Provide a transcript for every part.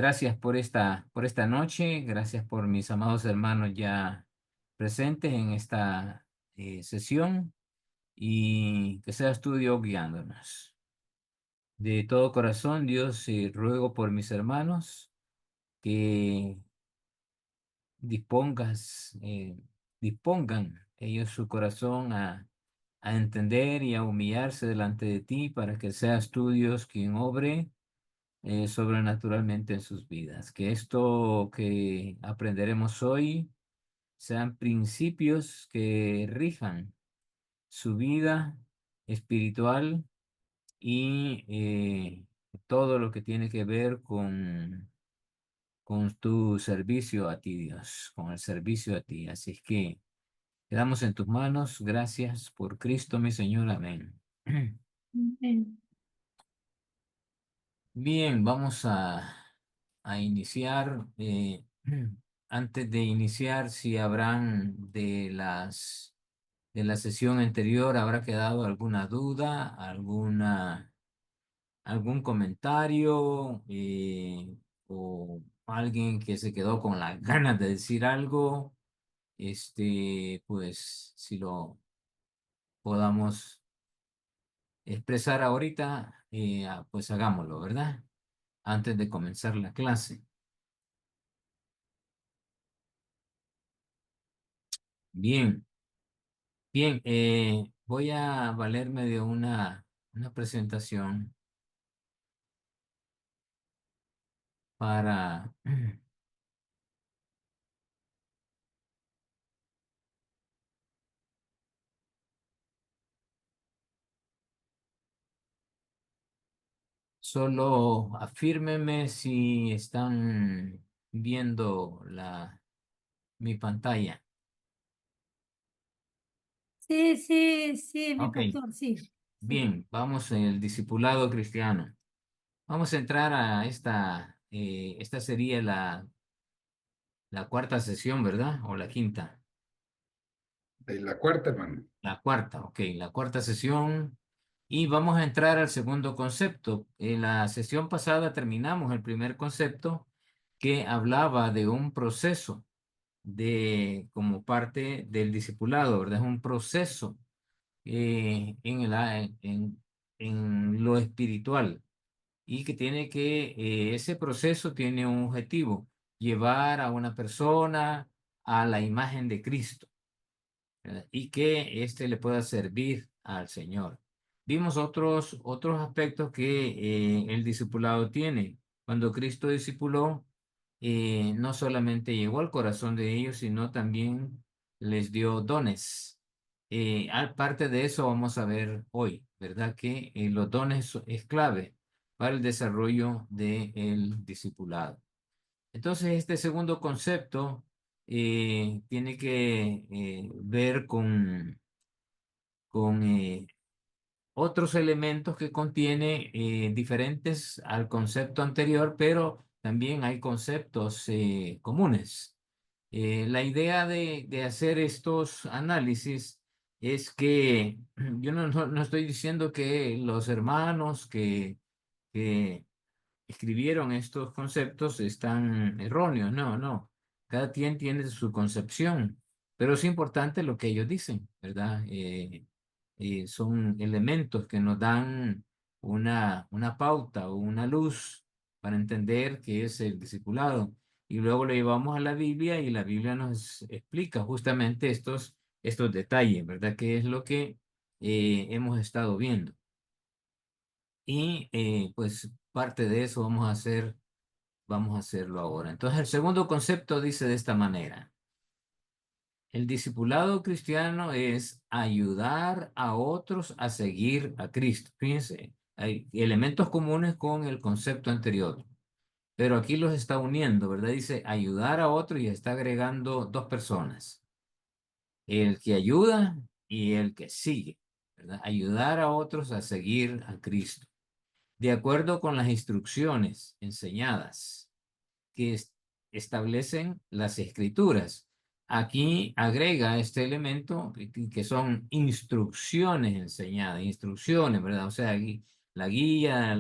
gracias por esta noche, gracias por mis amados hermanos ya presentes en esta sesión y que seas tú, Dios, guiándonos. De todo corazón, Dios, ruego por mis hermanos que dispongas, dispongan ellos su corazón a entender y a humillarse delante de ti para que seas tú, Dios, quien obre sobrenaturalmente en sus vidas. Que esto que aprenderemos hoy sean principios que rijan su vida espiritual y todo lo que tiene que ver con tu servicio a ti, Dios, con el servicio a ti. Así es que quedamos en tus manos. Gracias por Cristo, mi Señor. Amén. Amén. Bien, vamos a iniciar. Antes de iniciar, si habrán de la sesión anterior, habrá quedado alguna duda, algún comentario o alguien que se quedó con las ganas de decir algo, pues si lo podamos expresar ahorita, pues hagámoslo, ¿verdad? Antes de comenzar la clase. Bien, bien, voy a valerme de una presentación para solo afírmeme si están viendo mi pantalla. Sí, sí, sí, mi Ok, pastor, sí. Sí. bien, vamos en el discipulado cristiano. Vamos a entrar a esta sería la cuarta sesión, ¿verdad? O la quinta. De la cuarta, hermano. La cuarta, ok, la cuarta sesión. Y vamos a entrar al segundo concepto. En la sesión pasada terminamos el primer concepto que hablaba de un proceso como parte del discipulado, ¿verdad? Es un proceso en lo espiritual y que ese proceso tiene un objetivo, llevar a una persona a la imagen de Cristo, ¿verdad? Y que éste le pueda servir al Señor. Vimos otros aspectos que el discipulado tiene. Cuando Cristo discipuló, no solamente llegó al corazón de ellos, sino también les dio dones. Aparte de eso, vamos a ver hoy, ¿verdad? Que los dones es clave para el desarrollo del discipulado. Entonces, este segundo concepto tiene que ver con otros elementos que contiene diferentes al concepto anterior, pero también hay conceptos comunes. La idea de hacer estos análisis es que yo no estoy diciendo que los hermanos que escribieron estos conceptos están erróneos, no, no. Cada quien tiene su concepción, pero es importante lo que ellos dicen, ¿verdad? Son elementos que nos dan una pauta o una luz para entender qué es el discipulado. Y luego lo llevamos a la Biblia y la Biblia nos explica justamente estos detalles, ¿verdad? ¿Qué es lo que hemos estado viendo? Y pues parte de eso vamos a hacerlo ahora. Entonces, el segundo concepto dice de esta manera: el discipulado cristiano es ayudar a otros a seguir a Cristo. Fíjense, hay elementos comunes con el concepto anterior, pero aquí los está uniendo, ¿verdad? Dice ayudar a otros y está agregando dos personas: el que ayuda y el que sigue, ¿verdad? Ayudar a otros a seguir a Cristo de acuerdo con las instrucciones enseñadas que establecen las escrituras. Aquí agrega este elemento que son instrucciones enseñadas, instrucciones, ¿verdad? O sea, la guía,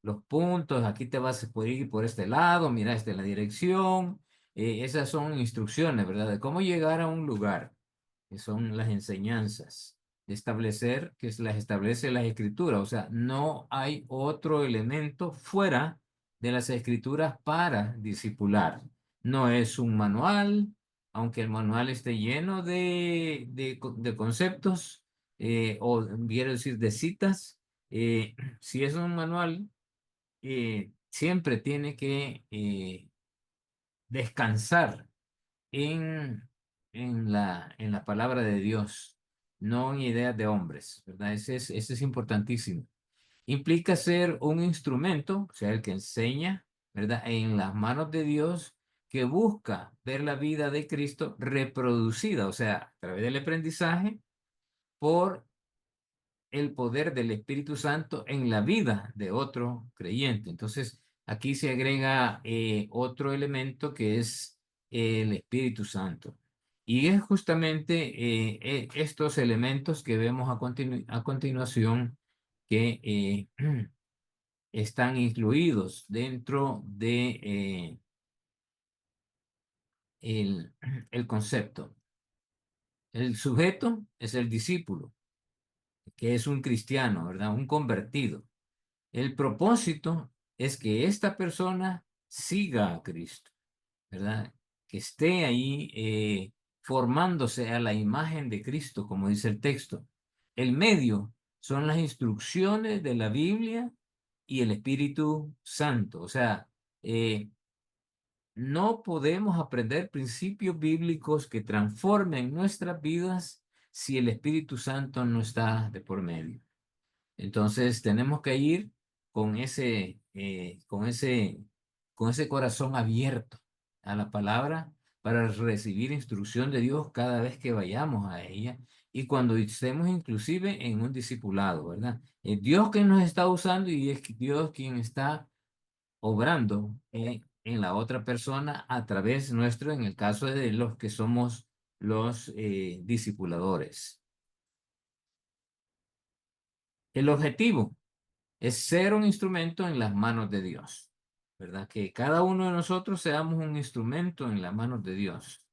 los puntos, aquí te vas a poder ir por este lado, mira, esta es la dirección. Esas son instrucciones, ¿verdad? De cómo llegar a un lugar, que son las enseñanzas de establecer, las establece las escrituras. O sea, no hay otro elemento fuera de las escrituras para discipular. No es un manual, aunque el manual esté lleno de conceptos, o quiero decir, de citas. Si es un manual, siempre tiene que descansar en, en la palabra de Dios, no en ideas de hombres, ¿verdad? Ese es importantísimo. Implica ser un instrumento, o sea, el que enseña, ¿verdad? En las manos de Dios, que busca ver la vida de Cristo reproducida, o sea, a través del aprendizaje, por el poder del Espíritu Santo en la vida de otro creyente. Entonces, aquí se agrega otro elemento que es el Espíritu Santo. Y es justamente estos elementos que vemos a continuación que están incluidos dentro de el, el concepto. El sujeto es el discípulo, que es un cristiano, ¿verdad? Un convertido. El propósito es que esta persona siga a Cristo, ¿verdad? Que esté ahí formándose a la imagen de Cristo, como dice el texto. El medio son las instrucciones de la Biblia y el Espíritu Santo. O sea, no podemos aprender principios bíblicos que transformen nuestras vidas si el Espíritu Santo no está de por medio. Entonces tenemos que ir con ese corazón abierto a la palabra para recibir instrucción de Dios cada vez que vayamos a ella y cuando estemos inclusive en un discipulado, ¿verdad? Es Dios que nos está usando y es Dios quien está obrando en la otra persona a través nuestro, en el caso de los que somos los discipuladores. El objetivo es ser un instrumento en las manos de Dios, ¿verdad? Que cada uno de nosotros seamos un instrumento en las manos de Dios,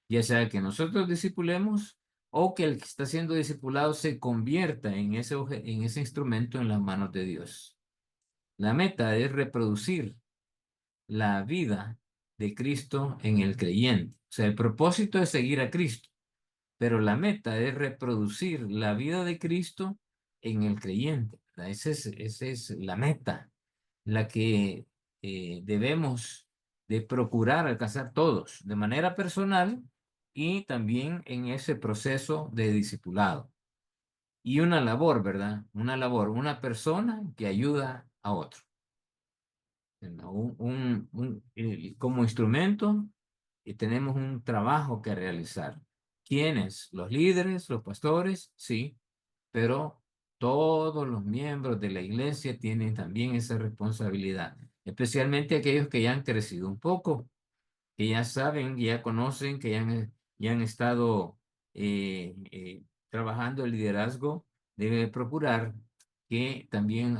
ya sea que nosotros discipulemos o que el que está siendo discipulado se convierta en en ese instrumento en las manos de Dios. La meta es reproducir la vida de Cristo en el creyente. O sea, el propósito es seguir a Cristo, pero la meta es reproducir la vida de Cristo en el creyente, ¿verdad? Esa es la meta, la que debemos de procurar alcanzar todos, de manera personal y también en ese proceso de discipulado. Y una labor, ¿verdad? Una labor, una persona que ayuda a otro. ¿Verdad? Como instrumento tenemos un trabajo que realizar. ¿Quiénes? Los líderes, los pastores, sí, pero todos los miembros de la iglesia tienen también esa responsabilidad, especialmente aquellos que ya han crecido un poco, que ya saben, ya conocen, que ya han estado trabajando el liderazgo, debe procurar que también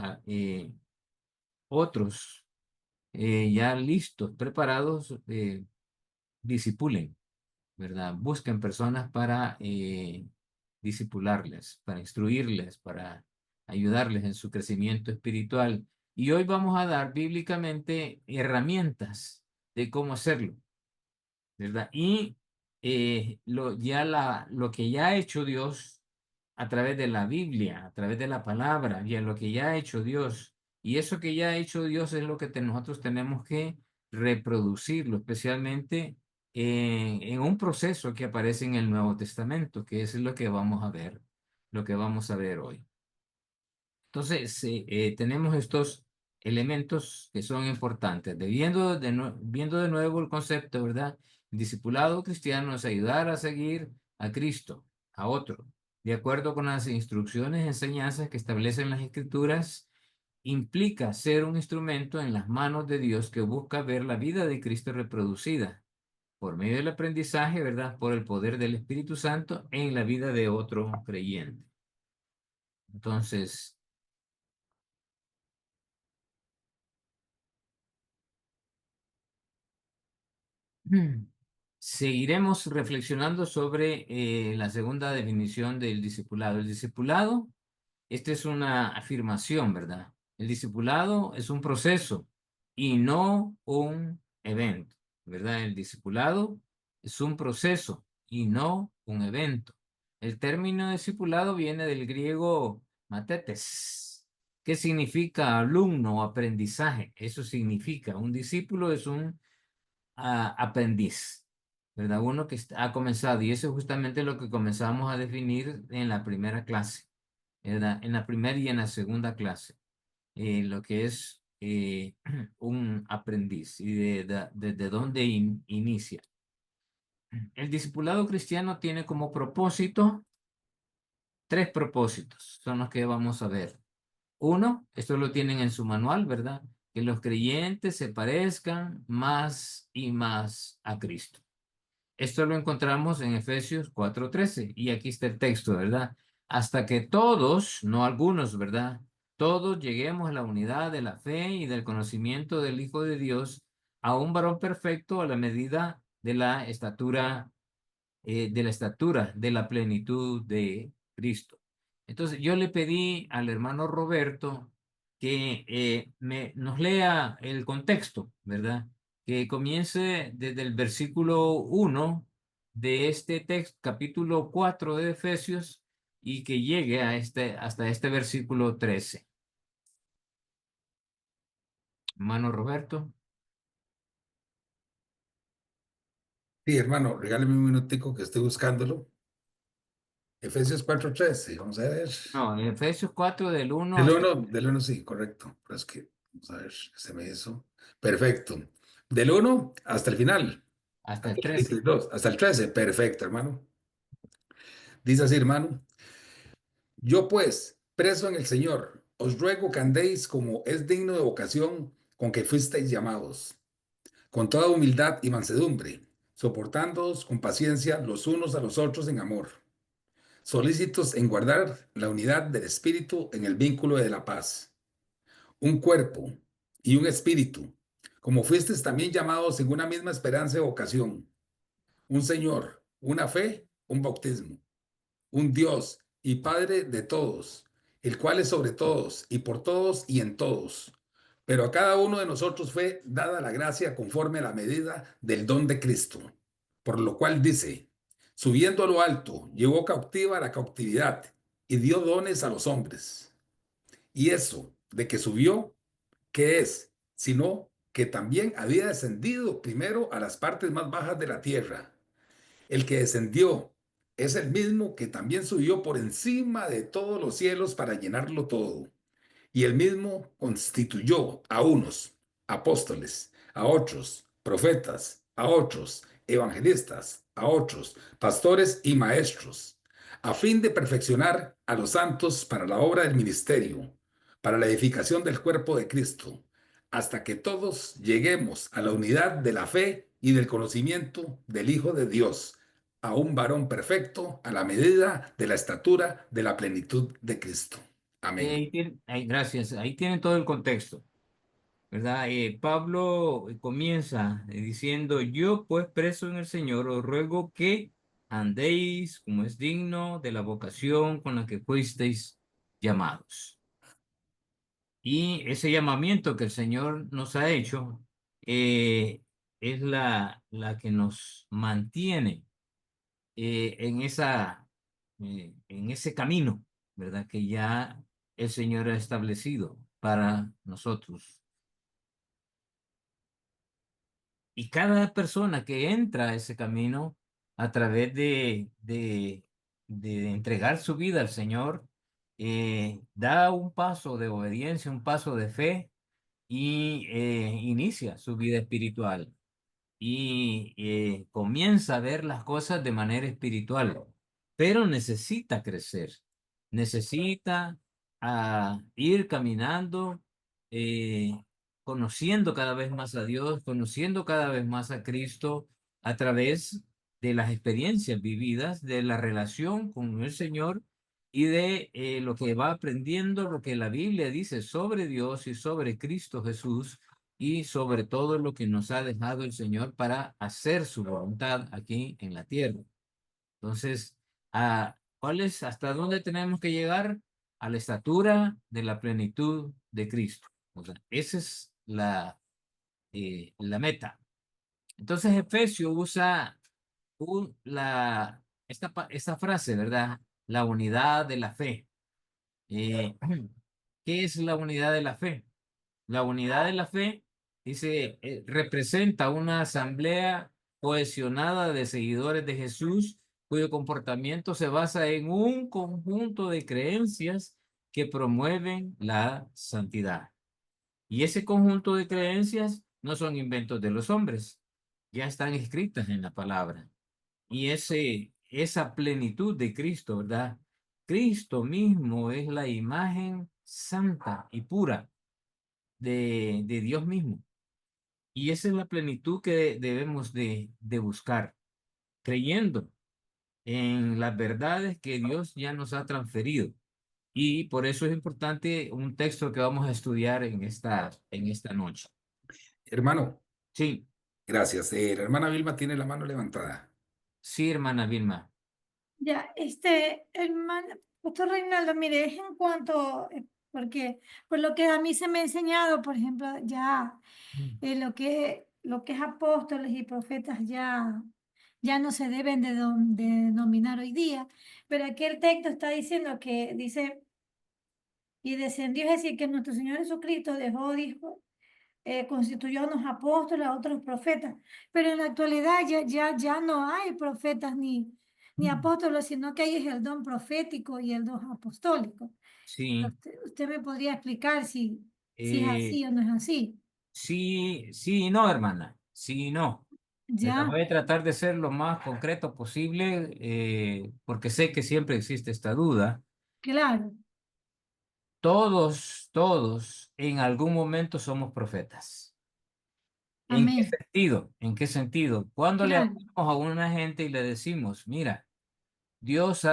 otros ya listos, preparados, disipulen, ¿verdad? Busquen personas para disipularles, para instruirles, para ayudarles en su crecimiento espiritual. Y hoy vamos a dar bíblicamente herramientas de cómo hacerlo, ¿verdad? Y lo que ya ha hecho Dios a través de la Biblia, a través de la palabra, y a lo que ya ha hecho Dios. Y eso que ya ha hecho Dios es lo que nosotros tenemos que reproducirlo, especialmente en un proceso que aparece en el Nuevo Testamento, que es lo que vamos a ver, lo que vamos a ver hoy. Entonces, tenemos estos elementos que son importantes. Viendo de nuevo el concepto, ¿verdad? El discipulado cristiano es ayudar a seguir a Cristo, a otro, de acuerdo con las instrucciones y enseñanzas que establecen las Escrituras, implica ser un instrumento en las manos de Dios que busca ver la vida de Cristo reproducida por medio del aprendizaje, ¿verdad? Por el poder del Espíritu Santo en la vida de otro creyente. Entonces, Seguiremos reflexionando sobre la segunda definición del discipulado. El discipulado, esta es una afirmación, ¿verdad? El discipulado es un proceso y no un evento, ¿verdad? El discipulado es un proceso y no un evento. El término discipulado viene del griego matetes, que significa alumno o aprendizaje. Eso significa, un discípulo es un aprendiz, ¿verdad? Uno que ha comenzado, y eso es justamente lo que comenzamos a definir en la primera clase, ¿verdad? En la primera y en la segunda clase, lo que es un aprendiz y desde dónde inicia. El discipulado cristiano tiene como propósito, tres propósitos, son los que vamos a ver. Uno, esto lo tienen en su manual, ¿verdad? Que los creyentes se parezcan más y más a Cristo. Esto lo encontramos en Efesios 4:13 y aquí está el texto, ¿verdad? Hasta que todos, no algunos, ¿verdad? Todos lleguemos a la unidad de la fe y del conocimiento del Hijo de Dios, a un varón perfecto a la medida de la estatura, de la plenitud de Cristo. Entonces, yo le pedí al hermano Roberto que nos lea el contexto, ¿verdad? Que comience desde el versículo 1 de este texto, capítulo 4 de Efesios, y que llegue hasta este versículo 13. Hermano Roberto. Sí, hermano, regáleme un minutico que estoy buscándolo. Efesios 4:13, vamos a ver. No, Efesios 4 del 1 hasta, Del uno sí, correcto. Pero es que, vamos a ver, se me hizo. Perfecto. Del uno hasta el final. hasta el Hasta el 13. 22, hasta el 13. Perfecto, hermano. Dice así, hermano. Yo pues, preso en el Señor, os ruego que andéis como es digno de vocación con que fuisteis llamados, con toda humildad y mansedumbre, soportándoos con paciencia los unos a los otros en amor, solícitos en guardar la unidad del Espíritu en el vínculo de la paz, un cuerpo y un espíritu, como fuisteis también llamados en una misma esperanza de vocación, un Señor, una fe, un bautismo, un Dios y Padre de todos, el cual es sobre todos y por todos y en todos. Pero a cada uno de nosotros fue dada la gracia conforme a la medida del don de Cristo. Por lo cual dice, subiendo a lo alto, llevó cautiva la cautividad y dio dones a los hombres. Y eso de que subió, ¿qué es? Sino que también había descendido primero a las partes más bajas de la tierra. El que descendió es el mismo que también subió por encima de todos los cielos para llenarlo todo. Y el mismo constituyó a unos apóstoles, a otros profetas, a otros evangelistas, a otros pastores y maestros, a fin de perfeccionar a los santos para la obra del ministerio, para la edificación del cuerpo de Cristo, hasta que todos lleguemos a la unidad de la fe y del conocimiento del Hijo de Dios, a un varón perfecto a la medida de la estatura de la plenitud de Cristo. Amén. Gracias, ahí tienen todo el contexto, ¿verdad? Pablo comienza diciendo, yo pues preso en el Señor, os ruego que andéis como es digno de la vocación con la que fuisteis llamados. Y ese llamamiento que el Señor nos ha hecho es la que nos mantiene en ese camino, ¿verdad? Que ya el Señor ha establecido para nosotros. Y cada persona que entra a ese camino a través de entregar su vida al Señor, da un paso de obediencia, un paso de fe y inicia su vida espiritual y comienza a ver las cosas de manera espiritual, pero necesita crecer, necesita ir caminando, eh, conociendo cada vez más a Dios, conociendo cada vez más a Cristo a través de las experiencias vividas, de la relación con el Señor y de lo que va aprendiendo, lo que la Biblia dice sobre Dios y sobre Cristo Jesús y sobre todo lo que nos ha dejado el Señor para hacer su voluntad aquí en la tierra. Entonces, ¿hasta dónde tenemos que llegar? A la estatura de la plenitud de Cristo. O sea, esa es la meta. Entonces, Efesios usa esta frase, ¿verdad? La unidad de la fe. Eh, ¿Qué es la unidad de la fe? La unidad de la fe, dice, representa una asamblea cohesionada de seguidores de Jesús cuyo comportamiento se basa en un conjunto de creencias que promueven la santidad. Y ese conjunto de creencias no son inventos de los hombres, ya están escritas en la palabra. Y esa plenitud de Cristo, ¿verdad? Cristo mismo es la imagen santa y pura de Dios mismo. Y esa es la plenitud que debemos de buscar, creyendo en las verdades que Dios ya nos ha transferido. Y por eso es importante un texto que vamos a estudiar en esta noche. Hermano, Sí, gracias. La hermana Vilma tiene la mano levantada. sí, hermana Vilma. Ya, hermano, Pastor Reinaldo, mire, es en cuanto, porque por lo que a mí se me ha enseñado, por ejemplo, ya lo que es apóstoles y profetas ya no se deben de denominar hoy día, pero aquí el texto está diciendo que dice, y descendió, es decir, que nuestro Señor Jesucristo dejó, dijo, constituyó a unos apóstoles, a otros profetas, pero en la actualidad ya no hay profetas ni apóstoles, sino que hay es el don profético y el don apostólico. Sí, Usted me podría explicar si es eh, así o no es así. sí, sí y no, hermana. Sí y no. Ya, Voy a tratar de ser lo más concreto posible, porque sé que siempre existe esta duda. claro, Todos en algún momento somos profetas. ¿En qué amén, sentido? ¿En qué sentido? Cuando le claro, hablamos a una gente y le decimos, mira, Dios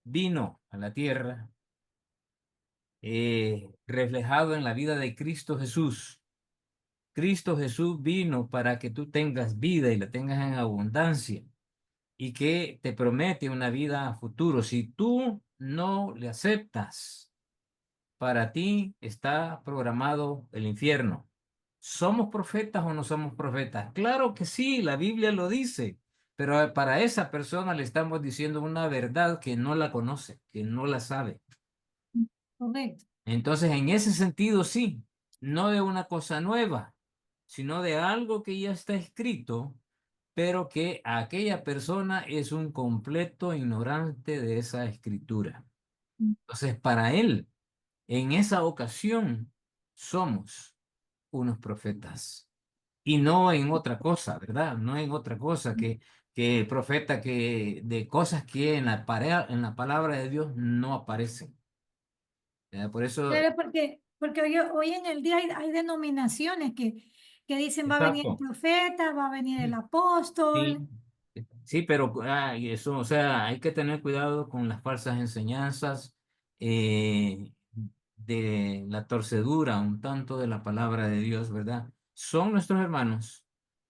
vino a la tierra, reflejado en la vida de Cristo Jesús. Cristo Jesús vino para que tú tengas vida y la tengas en abundancia y que te promete una vida a futuro. Si tú no le aceptas, para ti está programado el infierno. ¿Somos profetas o no somos profetas? Claro que sí, la Biblia lo dice, pero para esa persona le estamos diciendo una verdad que no la conoce, que no la sabe. correcto. Entonces, en ese sentido, sí, no de una cosa nueva, sino de algo que ya está escrito, pero que aquella persona es un completo ignorante de esa escritura. Entonces, para él, en esa ocasión, somos unos profetas y no en otra cosa, ¿verdad? No en otra cosa que profeta que de cosas que en la palabra de Dios no aparecen. ¿Verdad? Por eso, Claro, porque hoy en el día hay denominaciones que dicen va a venir el exacto. profeta, va a venir el Sí, apóstol. sí, pero y eso, o sea, hay que tener cuidado con las falsas enseñanzas, eh, de la torcedura un tanto de la palabra de Dios, ¿verdad? Son nuestros hermanos.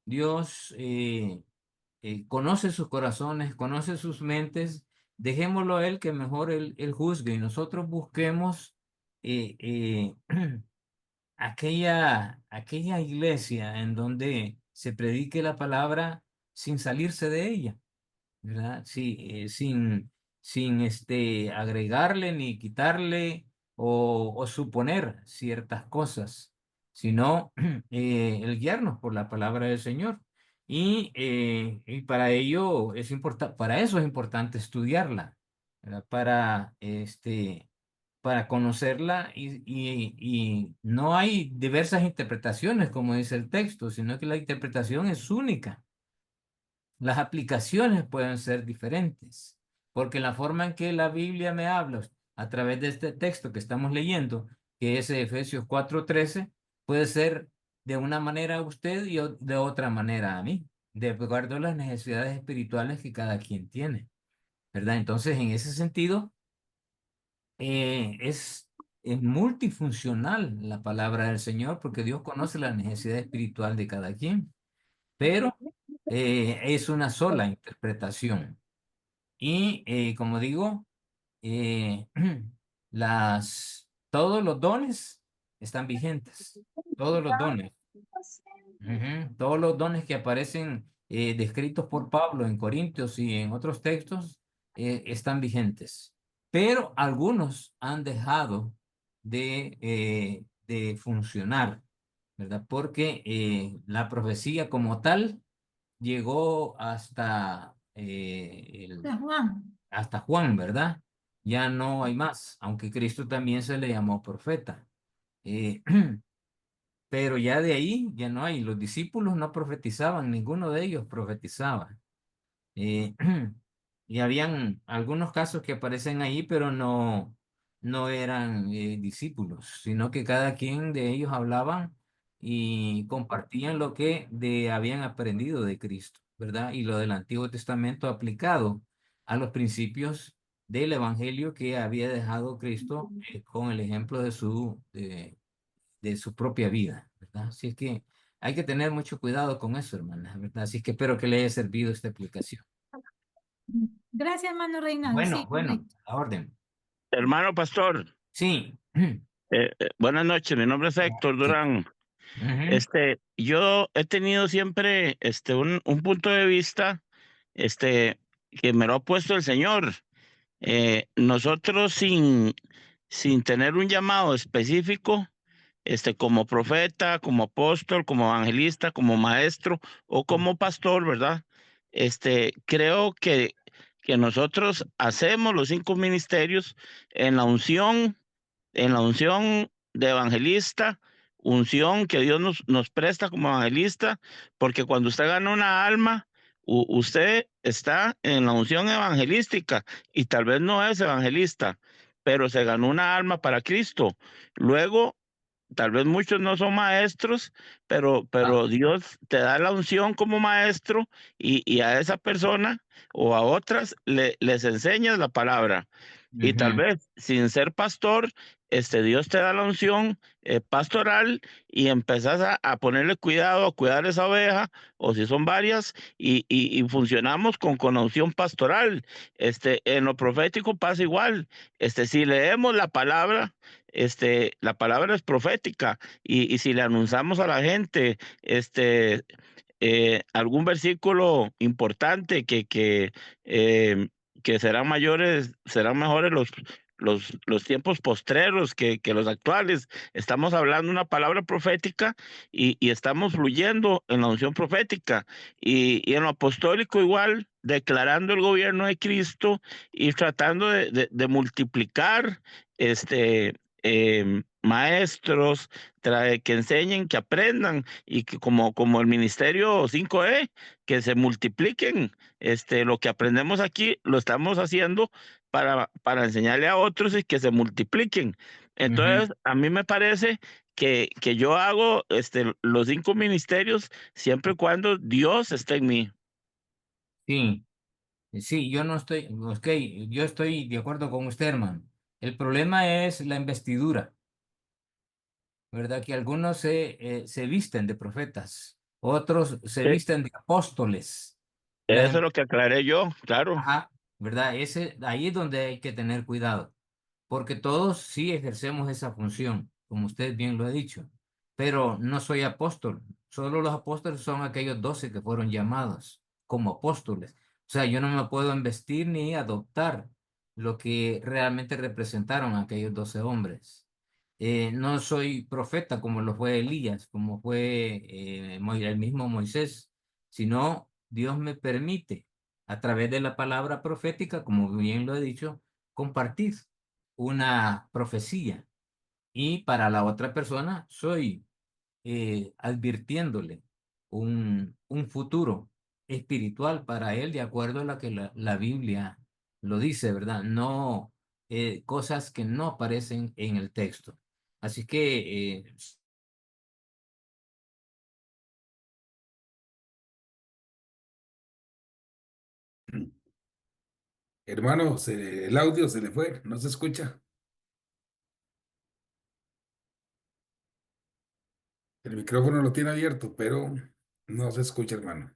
Dios conoce sus corazones, conoce sus mentes. Dejémoslo a Él que mejor Él juzgue y nosotros busquemos eh, aquella iglesia en donde se predique la palabra sin salirse de ella, ¿verdad? Sí, sin agregarle ni quitarle o suponer ciertas cosas, sino el guiarnos por la palabra del Señor. Y para ello para eso es importante estudiarla, ¿verdad? Para conocerla y no hay diversas interpretaciones, como dice el texto, sino que la interpretación es única. Las aplicaciones pueden ser diferentes, porque la forma en que la Biblia me habla a través de este texto que estamos leyendo, que es Efesios 4:13, puede ser de una manera a usted y de otra manera a mí, de acuerdo a las necesidades espirituales que cada quien tiene, ¿verdad? Entonces, en ese sentido, es es multifuncional la palabra del Señor porque Dios conoce la necesidad espiritual de cada quien, pero es una sola interpretación. Y como digo, eh, todos los dones están vigentes, todos los dones. Todos los dones que aparecen descritos por Pablo en Corintios y en otros textos están vigentes, pero algunos han dejado de funcionar, ¿verdad? Porque la profecía como tal llegó San Juan. hasta Juan, ¿verdad? Ya no hay más, aunque Cristo también se le llamó profeta. Eh, Pero ya de ahí ya no hay. Los discípulos no profetizaban, ninguno de ellos profetizaba. Eh, y habían algunos casos que aparecen ahí, pero no eran discípulos, sino que cada quien de ellos hablaban y compartían lo que habían aprendido de Cristo, ¿verdad? Y lo del Antiguo Testamento aplicado a los principios del Evangelio que había dejado Cristo con el ejemplo de su propia vida, ¿verdad? Así es que hay que tener mucho cuidado con eso, hermana, ¿verdad? Así que espero que le haya servido esta explicación. Gracias, hermano Reinaldo. Bueno, Sí, bueno, correcto. a orden. Hermano pastor, Sí. buenas noches, mi nombre es Héctor Durán. Ujú. Yo he tenido siempre un punto de vista que me lo ha puesto el Señor. Nosotros sin tener un llamado específico, como profeta, como apóstol, como evangelista, como maestro o como pastor, ¿verdad? Creo que nosotros hacemos los 5 ministerios en la unción de evangelista, unción que Dios nos presta como evangelista, porque cuando usted gana una alma, usted está en la unción evangelística y tal vez no es evangelista, pero se ganó una alma para Cristo. Luego, tal vez muchos no son maestros, Ah, pero Dios te da la unción como maestro y a esa persona o a otras les enseñas la palabra. Y tal ujú, vez sin ser pastor, Dios te da la unción pastoral y empezás a ponerle cuidado, a cuidar esa oveja, o si son varias, y funcionamos con la unción pastoral. En lo profético pasa igual. Si leemos la palabra es profética, y si le anunciamos a la gente, algún versículo importante que serán mejores los tiempos postreros que los actuales. Estamos hablando una palabra profética y estamos fluyendo en la unción profética y en lo apostólico igual, declarando el gobierno de Cristo y tratando de multiplicar maestros que enseñen, que aprendan y que como el ministerio 5E, que se multipliquen. Lo que aprendemos aquí lo estamos haciendo para enseñarle a otros y que se multipliquen. ujú. Entonces, a mí me parece que yo hago los 5 ministerios siempre y cuando Dios esté en mí. Sí, sí, yo no estoy, ok, yo estoy de acuerdo con usted, hermano. El problema es la investidura, ¿verdad? Que algunos se visten de profetas, otros se Eh, visten de apóstoles. Eso es lo que aclaré yo, claro. Ajá, ¿verdad? Ahí es donde hay que tener cuidado, porque todos sí ejercemos esa función, como usted bien lo ha dicho, pero no soy apóstol, solo los apóstoles son aquellos 12 que fueron llamados como apóstoles. O sea, yo no me puedo investir ni adoptar lo que realmente representaron aquellos 12 hombres. No soy profeta como lo fue Elías, como fue el mismo Moisés, sino Dios me permite a través de la palabra profética, como bien lo he dicho, compartir una profecía. Y para la otra persona soy advirtiéndole un futuro espiritual para él de acuerdo a lo que la Biblia lo dice, ¿verdad? No cosas que no aparecen en el texto. Así que Hermano, el audio se le fue, no se escucha. El micrófono lo tiene abierto, pero no se escucha, hermano.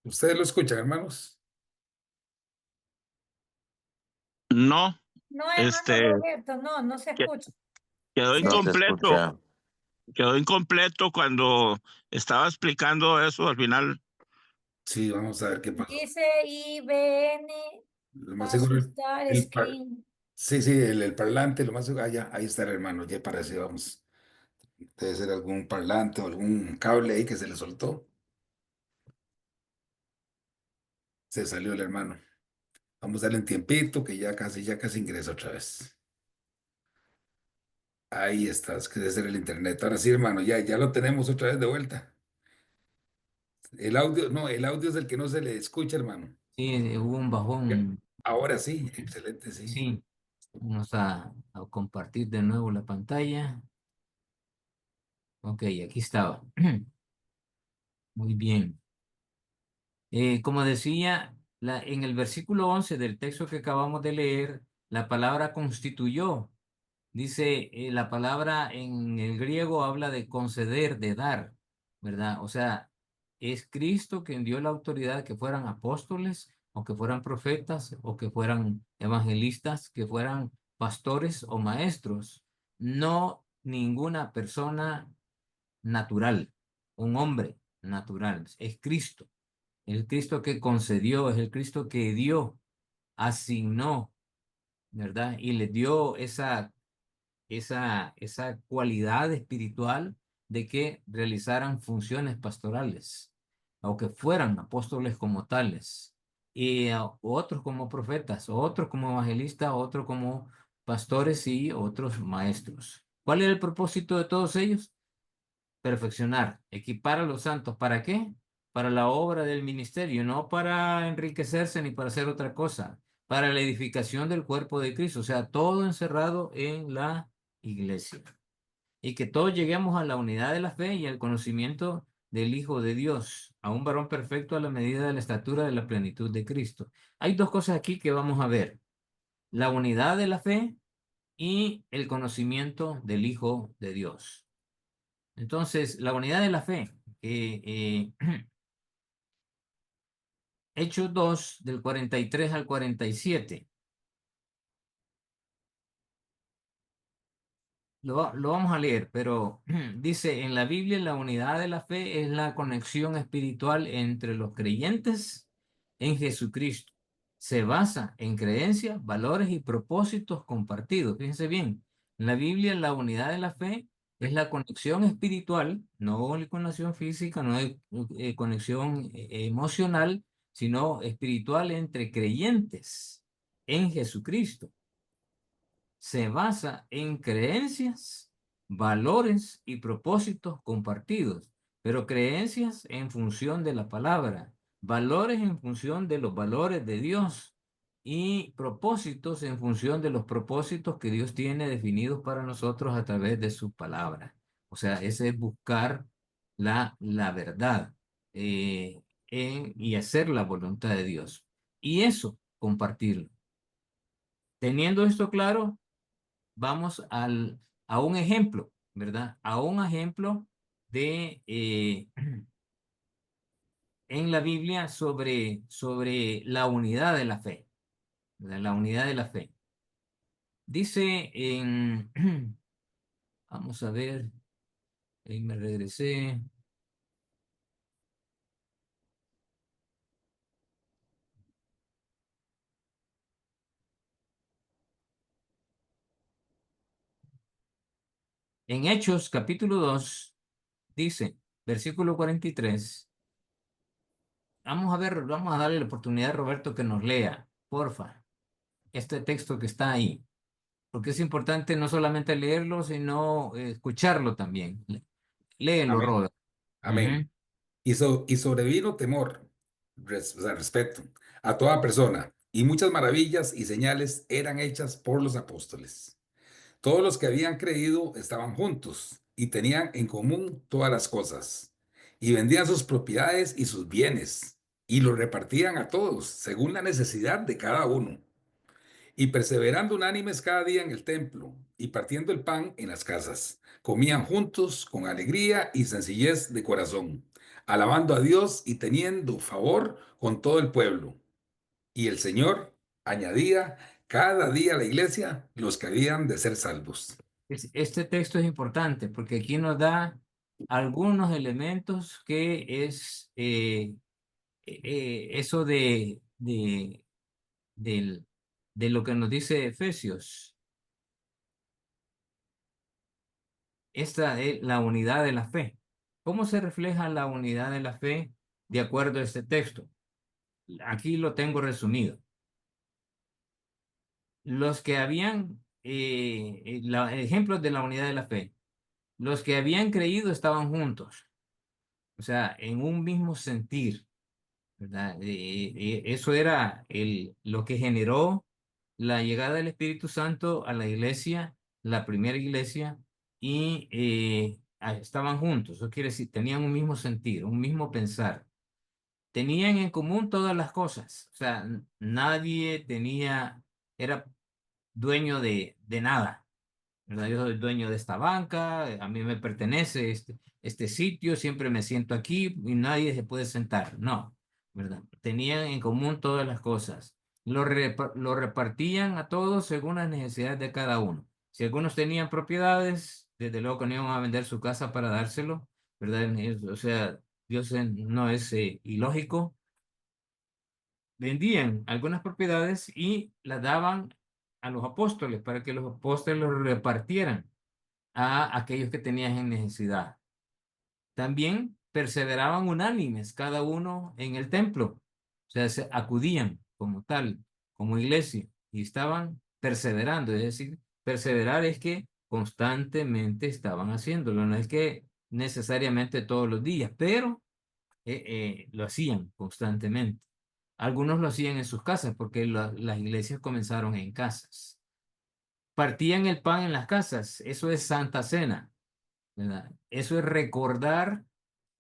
¿Ustedes lo escuchan, hermanos? No, No, hermano este, Roberto, no se que- escucha. quedó Sí. No se incompleto, escucha. quedó incompleto cuando estaba explicando eso al final. Sí, vamos a ver qué pasó. Dice IBN, Lo más seguro, asustar, el par- screen. sí, sí, el parlante, lo más seguro, ya, ahí está el hermano, ya parece, vamos. Debe ser algún parlante o algún cable ahí que se le soltó. Se salió el hermano. Vamos a darle un tiempito que ya casi ingresa otra vez. Ahí está, es que debe ser el internet. Ahora sí, hermano, ya lo tenemos otra vez de vuelta. El audio, no, el audio es el que no se le escucha, hermano. Sí, hubo un bajón. Ahora sí, excelente, sí. Sí, vamos a compartir de nuevo la pantalla. Ok, aquí estaba. Muy bien. Como decía, en el versículo 11 del texto que acabamos de leer, la palabra constituyó. Dice, la palabra en el griego habla de conceder, de dar, ¿verdad? O sea, es Cristo quien dio la autoridad que fueran apóstoles o que fueran profetas o que fueran evangelistas, que fueran pastores o maestros. No ninguna persona natural, un hombre natural. Es Cristo. El Cristo que concedió, es el Cristo que dio, asignó, ¿verdad? Y le dio esa cualidad espiritual de que realizaran funciones pastorales, o que fueran apóstoles como tales, y otros como profetas, otros como evangelistas, otros como pastores y otros maestros. ¿Cuál era el propósito de todos ellos? Perfeccionar, equipar a los santos. ¿Para qué? Para la obra del ministerio, no para enriquecerse ni para hacer otra cosa, para la edificación del cuerpo de Cristo, o sea, todo encerrado en la iglesia. Y que todos lleguemos a la unidad de la fe y al conocimiento del Hijo de Dios, a un varón perfecto a la medida de la estatura de la plenitud de Cristo. Hay dos cosas aquí que vamos a ver: la unidad de la fe y el conocimiento del Hijo de Dios. Entonces, la unidad de la fe, Hechos 2, del 43 al 47. Lo vamos a leer, pero dice, en la Biblia la unidad de la fe es la conexión espiritual entre los creyentes en Jesucristo. Se basa en creencias, valores y propósitos compartidos. Fíjense bien, en la Biblia la unidad de la fe es la conexión espiritual, no la conexión física, no es conexión emocional, sino espiritual entre creyentes en Jesucristo. Se basa en creencias, valores y propósitos compartidos, pero creencias en función de la palabra, valores en función de los valores de Dios y propósitos en función de los propósitos que Dios tiene definidos para nosotros a través de su palabra. O sea, ese es buscar la verdad y hacer la voluntad de Dios. Y eso, compartirlo. Teniendo esto claro, vamos a un ejemplo, ¿verdad? A un ejemplo de en la Biblia sobre la unidad de la fe, ¿verdad? La unidad de la fe. Dice en, vamos a ver, ahí me regresé. En Hechos capítulo 2, dice, versículo 43. Vamos a ver, vamos a darle la oportunidad a Roberto que nos lea, porfa, este texto que está ahí, porque es importante no solamente leerlo, sino escucharlo también. Léelo, Amén. Robert. Amén. Y sobrevino temor, o sea, respeto, a toda persona, y muchas maravillas y señales eran hechas por los apóstoles. Todos los que habían creído estaban juntos y tenían en común todas las cosas, y vendían sus propiedades y sus bienes, y los repartían a todos, según la necesidad de cada uno. Y perseverando unánimes cada día en el templo y partiendo el pan en las casas, comían juntos con alegría y sencillez de corazón, alabando a Dios y teniendo favor con todo el pueblo. Y el Señor añadía cada día a la iglesia los que habían de ser salvos. Este texto es importante porque aquí nos da algunos elementos que es eso del- de lo que nos dice Efesios. Esta es la unidad de la fe. ¿Cómo se refleja la unidad de la fe de acuerdo a este texto? Aquí lo tengo resumido. Los que habían, ejemplos de la unidad de la fe, los que habían creído estaban juntos, o sea, en un mismo sentir, ¿verdad? Eso era lo que generó la llegada del Espíritu Santo a la iglesia, la primera iglesia, y estaban juntos. Eso quiere decir, tenían un mismo sentir, un mismo pensar. Tenían en común todas las cosas. O sea, nadie era dueño de nada, ¿verdad? Yo soy dueño de esta banca, a mí me pertenece este sitio, siempre me siento aquí y nadie se puede sentar. No, ¿verdad? Tenían en común todas las cosas. Lo repartían a todos según las necesidades de cada uno. Si algunos tenían propiedades, desde luego que no iban a vender su casa para dárselo, ¿verdad? O sea, Dios no es ilógico. Vendían algunas propiedades y las daban a los apóstoles para que los apóstoles los repartieran a aquellos que tenían en necesidad. También perseveraban unánimes cada uno en el templo, o sea, se acudían como tal, como iglesia, y estaban perseverando, es decir, perseverar es que constantemente estaban haciéndolo, no es que necesariamente todos los días, pero lo hacían constantemente. Algunos lo hacían en sus casas porque las iglesias comenzaron en casas. Partían el pan en las casas, eso es Santa Cena, ¿verdad? Eso es recordar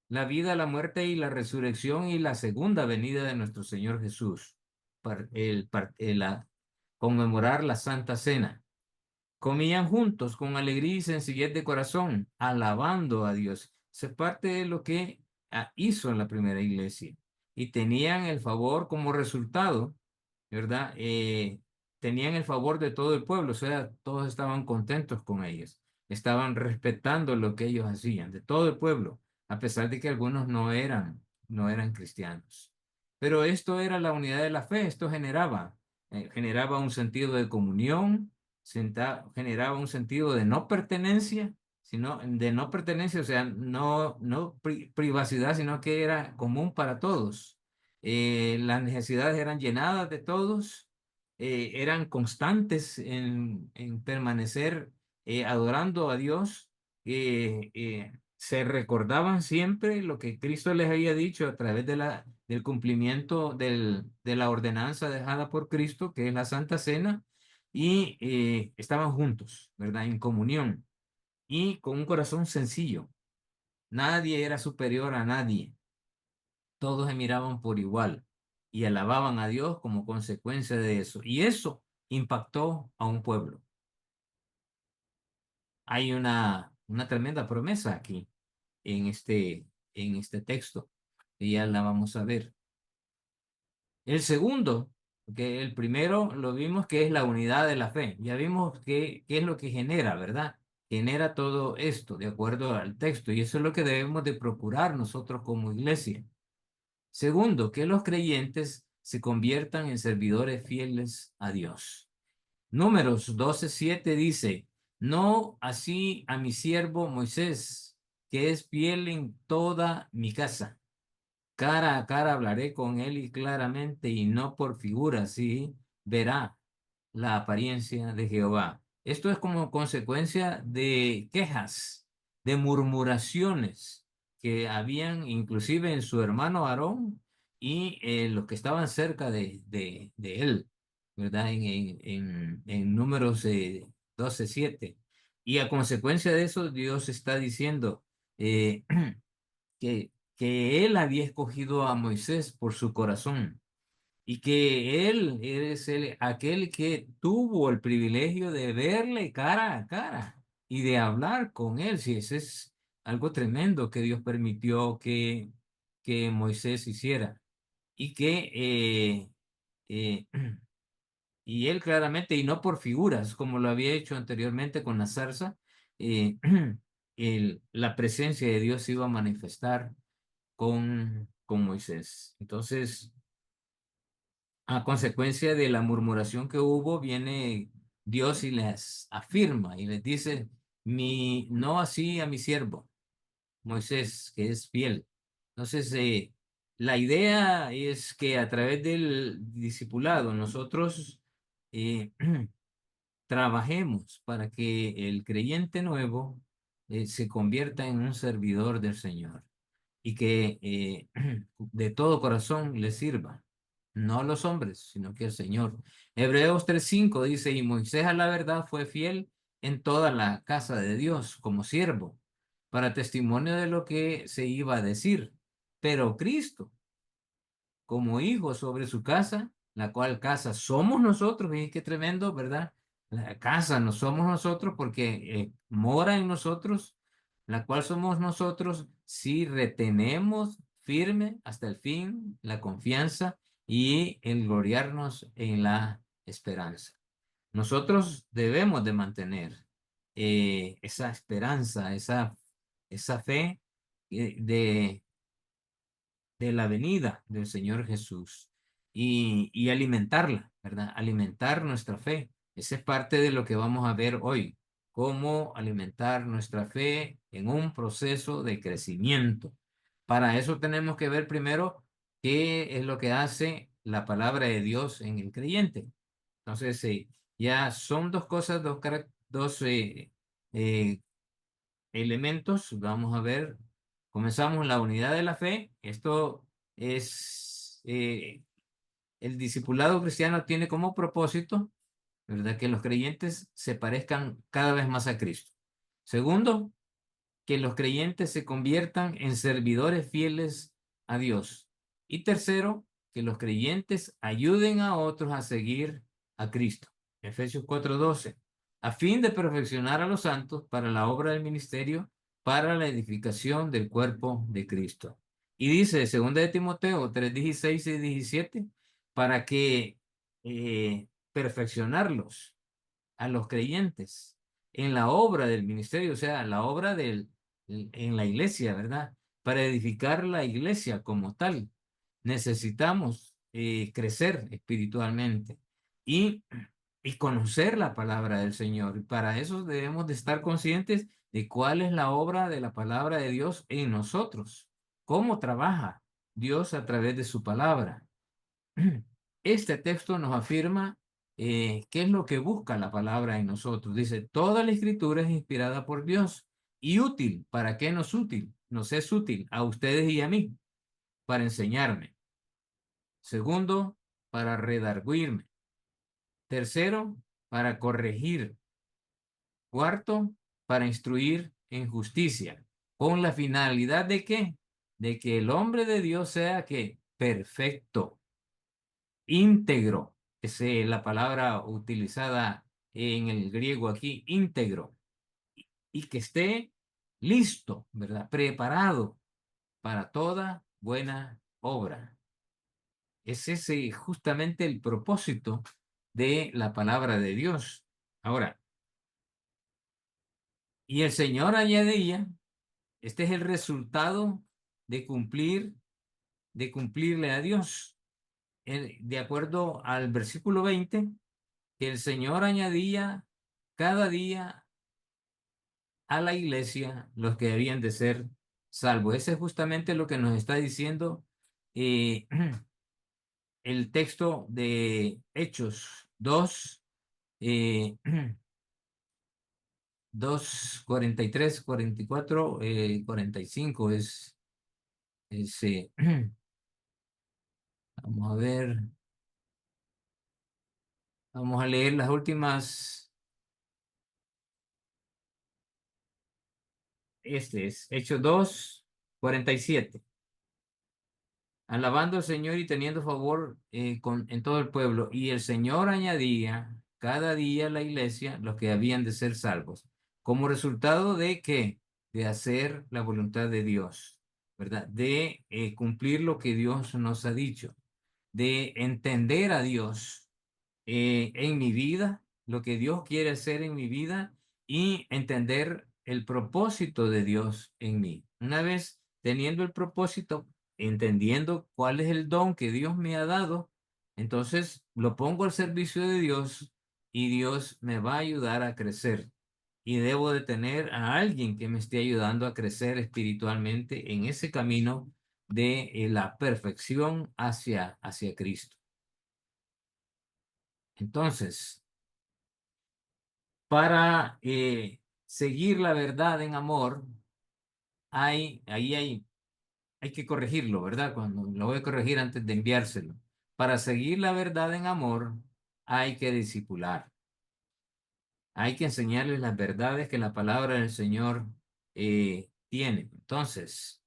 la vida, la muerte y la resurrección y la segunda venida de nuestro Señor Jesús. Conmemorar la Santa Cena. Comían juntos con alegría y sencillez de corazón, alabando a Dios. Eso es parte de lo que hizo en la primera iglesia. Y tenían el favor como resultado, ¿verdad? Tenían el favor de todo el pueblo, o sea, todos estaban contentos con ellos. Estaban respetando lo que ellos hacían, de todo el pueblo, a pesar de que algunos no eran cristianos. Pero esto era la unidad de la fe, esto generaba un sentido de comunión, generaba un sentido de no pertenencia, o sea, no privacidad, sino que era común para todos. Las necesidades eran llenadas de todos, eran constantes en permanecer adorando a Dios, se recordaban siempre lo que Cristo les había dicho a través del cumplimiento de la ordenanza dejada por Cristo, que es la Santa Cena, y estaban juntos, ¿verdad? En comunión y con un corazón sencillo. Nadie era superior a nadie. Todos se miraban por igual y alababan a Dios como consecuencia de eso. Y eso impactó a un pueblo. Hay una tremenda promesa aquí en este texto, y ya la vamos a ver. El segundo, que el primero lo vimos que es la unidad de la fe. Ya vimos qué es lo que genera, ¿verdad? Genera todo esto de acuerdo al texto, y eso es lo que debemos de procurar nosotros como iglesia. Segundo, que los creyentes se conviertan en servidores fieles a Dios. Números 12:7 dice, no así a mi siervo Moisés, que es fiel en toda mi casa. Cara a cara hablaré con él y claramente y no por figura, sí, verá la apariencia de Jehová. Esto es como consecuencia de quejas, de murmuraciones que habían inclusive en su hermano Aarón y los que estaban cerca de él, ¿verdad? En Números 12:7. Y a consecuencia de eso, Dios está diciendo eh, que él había escogido a Moisés por su corazón, y que él es aquel que tuvo el privilegio de verle cara a cara y de hablar con él. Sí, ese es algo tremendo que Dios permitió que Moisés hiciera y que eh, y él claramente, y no por figuras, como lo había hecho anteriormente con la zarza, eh, la presencia de Dios se iba a manifestar con Moisés. Entonces, a consecuencia de la murmuración que hubo, viene Dios y les afirma y les dice, no así a mi siervo Moisés, que es fiel. Entonces, la idea es que a través del discipulado nosotros eh, trabajemos para que el creyente nuevo se convierta en un servidor del Señor y que de todo corazón le sirva, no a los hombres, sino que al Señor. Hebreos 3:5 dice, y Moisés a la verdad fue fiel en toda la casa de Dios como siervo, para testimonio de lo que se iba a decir. Pero Cristo, como hijo sobre su casa, la cual casa somos nosotros, y qué tremendo, ¿verdad? La casa no somos nosotros porque mora en nosotros, la cual somos nosotros si retenemos firme hasta el fin la confianza y el gloriarnos en la esperanza. Nosotros debemos de mantener esa esperanza, esa fe de la venida del Señor Jesús y alimentarla, ¿verdad? Alimentar nuestra fe. Esa es parte de lo que vamos a ver hoy, cómo alimentar nuestra fe en un proceso de crecimiento. Para eso tenemos que ver primero qué es lo que hace la palabra de Dios en el creyente. Entonces, ya son dos cosas, dos eh, elementos. Vamos a ver, comenzamos la unidad de la fe. Esto es, el discipulado cristiano tiene como propósito, ¿verdad? Que los creyentes se parezcan cada vez más a Cristo. Segundo, que los creyentes se conviertan en servidores fieles a Dios. Y tercero, que los creyentes ayuden a otros a seguir a Cristo. Efesios 4:12, a fin de perfeccionar a los santos para la obra del ministerio, para la edificación del cuerpo de Cristo. Y dice, 2 de Timoteo 3:16 y 17, para que perfeccionarlos a los creyentes en la obra del ministerio, o sea, la obra en la iglesia, ¿verdad? Para edificar la iglesia como tal, necesitamos crecer espiritualmente y, y conocer la palabra del Señor. Y para eso debemos de estar conscientes de cuál es la obra de la palabra de Dios en nosotros, cómo trabaja Dios a través de su palabra. Este texto nos afirma qué es lo que busca la palabra en nosotros. Dice, toda la escritura es inspirada por Dios y útil. ¿Para qué nos útil? Nos es útil a ustedes y a mí, para enseñarme. Segundo, para redarguirme. Tercero, para corregir. Cuarto, para instruir en justicia. ¿Con la finalidad de qué? De que el hombre de Dios sea que perfecto, íntegro, es la palabra utilizada en el griego aquí, íntegro, y que esté listo, ¿verdad? Preparado para toda buena obra. Es ese justamente el propósito de la palabra de Dios. Ahora, y el Señor añadía, este es el resultado de de cumplirle a Dios. De acuerdo al versículo 20, que el Señor añadía cada día a la iglesia los que habían de ser salvos. Ese es justamente lo que nos está diciendo eh, el texto de Hechos 2, eh, 2, 43, 44, 45 es vamos a ver, vamos a leer las últimas. Este es Hechos 2, 47. alabando al Señor y teniendo favor en todo el pueblo. Y el Señor añadía cada día a la iglesia los que habían de ser salvos, como resultado de que de hacer la voluntad de Dios, ¿verdad? De cumplir lo que Dios nos ha dicho, de entender a Dios en mi vida, lo que Dios quiere hacer en mi vida y entender el propósito de Dios en mí. Una vez teniendo el propósito, entendiendo cuál es el don que Dios me ha dado, entonces lo pongo al servicio de Dios y Dios me va a ayudar a crecer. Y debo de tener a alguien que me esté ayudando a crecer espiritualmente en ese camino de la perfección hacia Cristo. Entonces, para seguir la verdad en amor, hay que corregirlo, ¿verdad? Cuando lo voy a corregir antes de enviárselo. Para seguir la verdad en amor, hay que discipular. Hay que enseñarles las verdades que la palabra del Señor tiene. Entonces,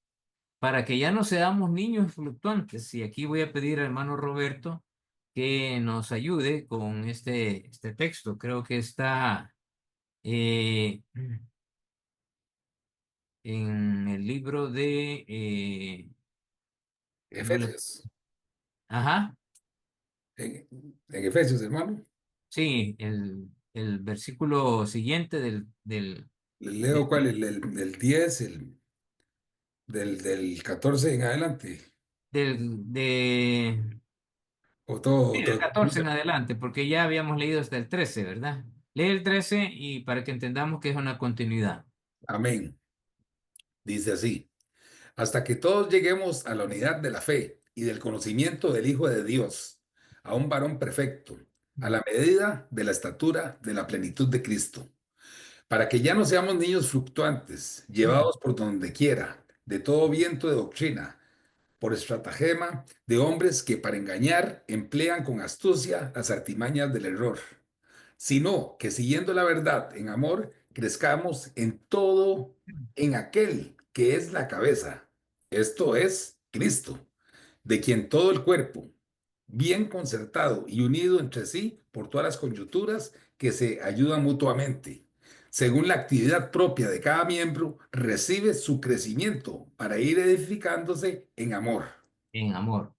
para que ya no seamos niños fluctuantes, y aquí voy a pedir al hermano Roberto que nos ayude con este texto. Creo que está eh, en el libro de... tengo Efesios. ajá, En Efesios, hermano. sí, el versículo siguiente Les de, leo cuál, el 10, del 14 en adelante. del, de, O todo, sí, del 14 en adelante, porque ya habíamos leído hasta el 13, ¿verdad? Lee el 13 y para que entendamos que es una continuidad. amén. Dice así, hasta que todos lleguemos a la unidad de la fe y del conocimiento del Hijo de Dios, a un varón perfecto, a la medida de la estatura de la plenitud de Cristo, para que ya no seamos niños fluctuantes, llevados por donde quiera, de todo viento de doctrina, por estratagema de hombres que para engañar emplean con astucia las artimañas del error, sino que siguiendo la verdad en amor, crezcamos en todo en aquel que es la cabeza, esto es Cristo, de quien todo el cuerpo, bien concertado y unido entre sí por todas las coyunturas que se ayudan mutuamente, según la actividad propia de cada miembro, recibe su crecimiento para ir edificándose en amor. En amor.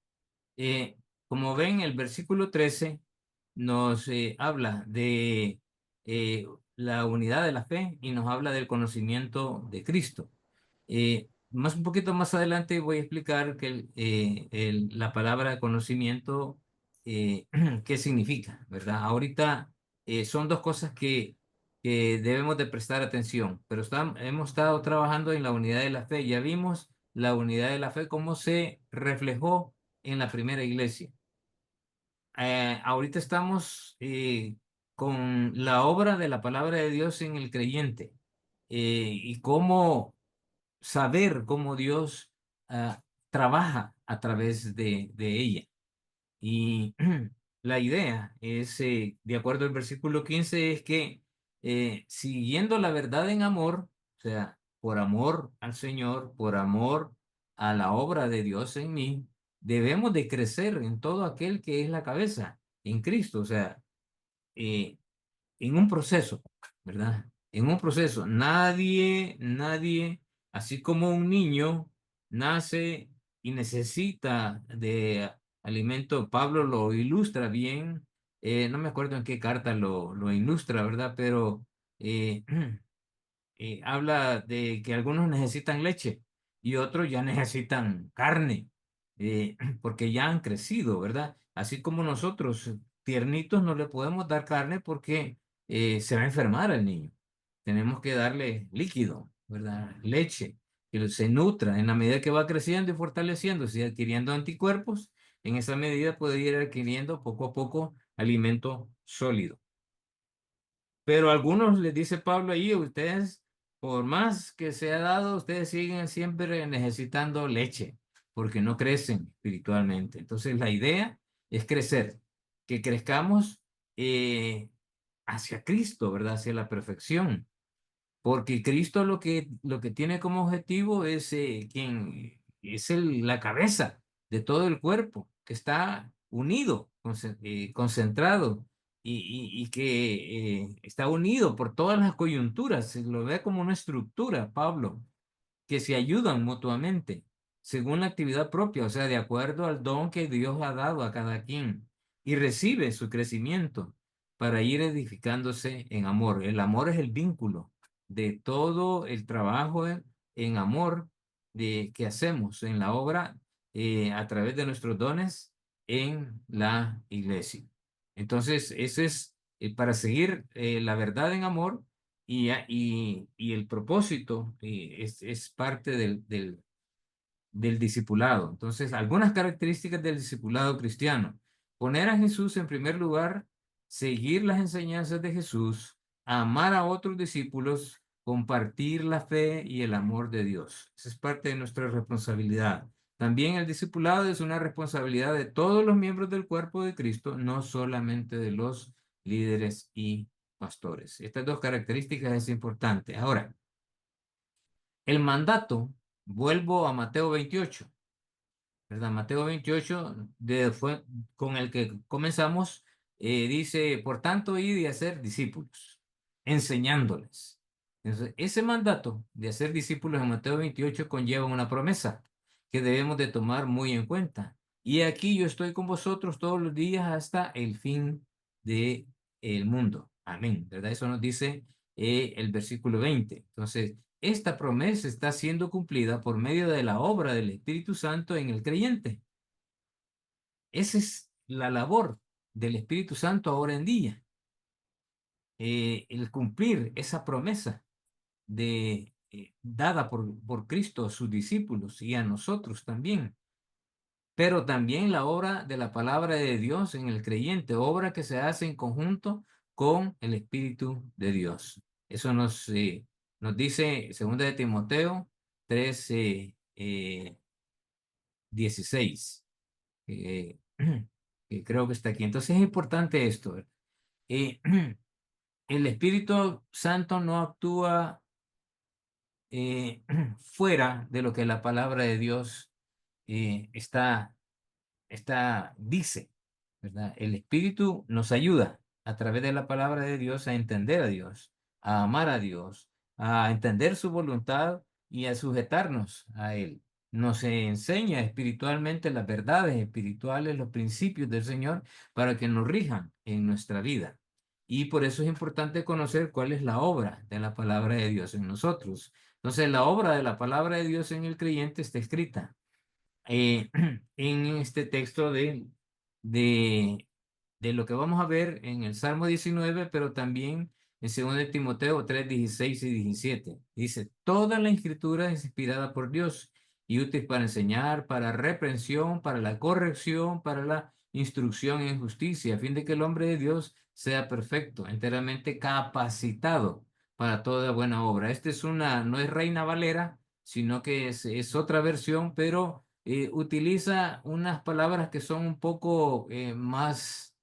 Eh, Como ven, el versículo 13 nos habla de la unidad de la fe y nos habla del conocimiento de Cristo. Un poquito más adelante voy a explicar que la palabra conocimiento, qué significa, ¿verdad? Ahorita son dos cosas que debemos de prestar atención, pero hemos estado trabajando en la unidad de la fe. Ya vimos la unidad de la fe, cómo se reflejó en la primera iglesia. Ahorita estamos con la obra de la palabra de Dios en el creyente y cómo saber cómo Dios trabaja a través de ella. Y la idea es, de acuerdo al versículo 15, es que siguiendo la verdad en amor, o sea, por amor al Señor, por amor a la obra de Dios en mí, debemos de crecer en todo aquel que es la cabeza, en Cristo, o sea, eh, en un proceso, ¿verdad? En un proceso. Nadie, así como un niño nace y necesita de alimento, Pablo lo ilustra bien, no me acuerdo en qué carta lo ilustra, ¿verdad? Pero eh, habla de que algunos necesitan leche y otros ya necesitan carne, porque ya han crecido, ¿verdad? Así como nosotros, tiernitos, no le podemos dar carne porque se va a enfermar el niño. Tenemos que darle líquido, ¿verdad? Leche, que se nutra en la medida que va creciendo y fortaleciéndose y adquiriendo anticuerpos. En esa medida puede ir adquiriendo poco a poco alimento sólido. Pero a algunos les dice Pablo ahí, ustedes, por más que se ha dado, ustedes siguen siempre necesitando leche, porque no crecen espiritualmente. Entonces la idea es crecer, que crezcamos hacia Cristo, ¿verdad? Hacia la perfección. Porque Cristo lo que tiene como objetivo es quien es la cabeza. de todo el cuerpo, que está unido, concentrado y que está unido por todas las coyunturas. Se lo ve como una estructura, Pablo, que se ayudan mutuamente según la actividad propia, o sea, de acuerdo al don que Dios ha dado a cada quien y recibe su crecimiento para ir edificándose en amor. El amor es el vínculo de todo el trabajo en amor que hacemos en la obra a través de nuestros dones en la iglesia. Entonces, ese es para seguir la verdad en amor y el propósito es parte del discipulado. Entonces, algunas características del discipulado cristiano. Poner a Jesús en primer lugar, seguir las enseñanzas de Jesús, amar a otros discípulos, compartir la fe y el amor de Dios. Esa es parte de nuestra responsabilidad. También el discipulado es una responsabilidad de todos los miembros del cuerpo de Cristo, no solamente de los líderes y pastores. Estas dos características es importante. Ahora, el mandato, vuelvo a Mateo 28, ¿verdad? Mateo 28, con el que comenzamos, dice, por tanto, id y hacer discípulos, enseñándoles. Entonces, ese mandato de hacer discípulos en Mateo 28 conlleva una promesa que debemos de tomar muy en cuenta. Y aquí yo estoy con vosotros todos los días hasta el fin del mundo. Amén, ¿verdad? Eso nos dice el versículo 20. Entonces, esta promesa está siendo cumplida por medio de la obra del Espíritu Santo en el creyente. Esa es la labor del Espíritu Santo ahora en día. El cumplir esa promesa dada por Cristo a sus discípulos y a nosotros también. Pero también la obra de la palabra de Dios en el creyente, obra que se hace en conjunto con el Espíritu de Dios. Eso nos dice 2 de Timoteo 3, 16, eh, que creo que está aquí. Entonces es importante esto. eh, el Espíritu Santo no actúa fuera de lo que la palabra de Dios dice, ¿verdad? El Espíritu nos ayuda a través de la palabra de Dios a entender a Dios, a amar a Dios, a entender su voluntad y a sujetarnos a Él. Nos enseña espiritualmente las verdades espirituales, los principios del Señor para que nos rijan en nuestra vida. Y por eso es importante conocer cuál es la obra de la palabra de Dios en nosotros. Entonces, la obra de la palabra de Dios en el creyente está escrita eh, en este texto de, de lo que vamos a ver en el Salmo 19, pero también en 2 de Timoteo 3, 16 y 17. Dice, toda la escritura es inspirada por Dios y útil para enseñar, para reprensión, para la corrección, para la instrucción en justicia, a fin de que el hombre de Dios sea perfecto, enteramente capacitado para toda buena obra. No es Reina Valera, sino que es otra versión, pero utiliza unas palabras que son un poco más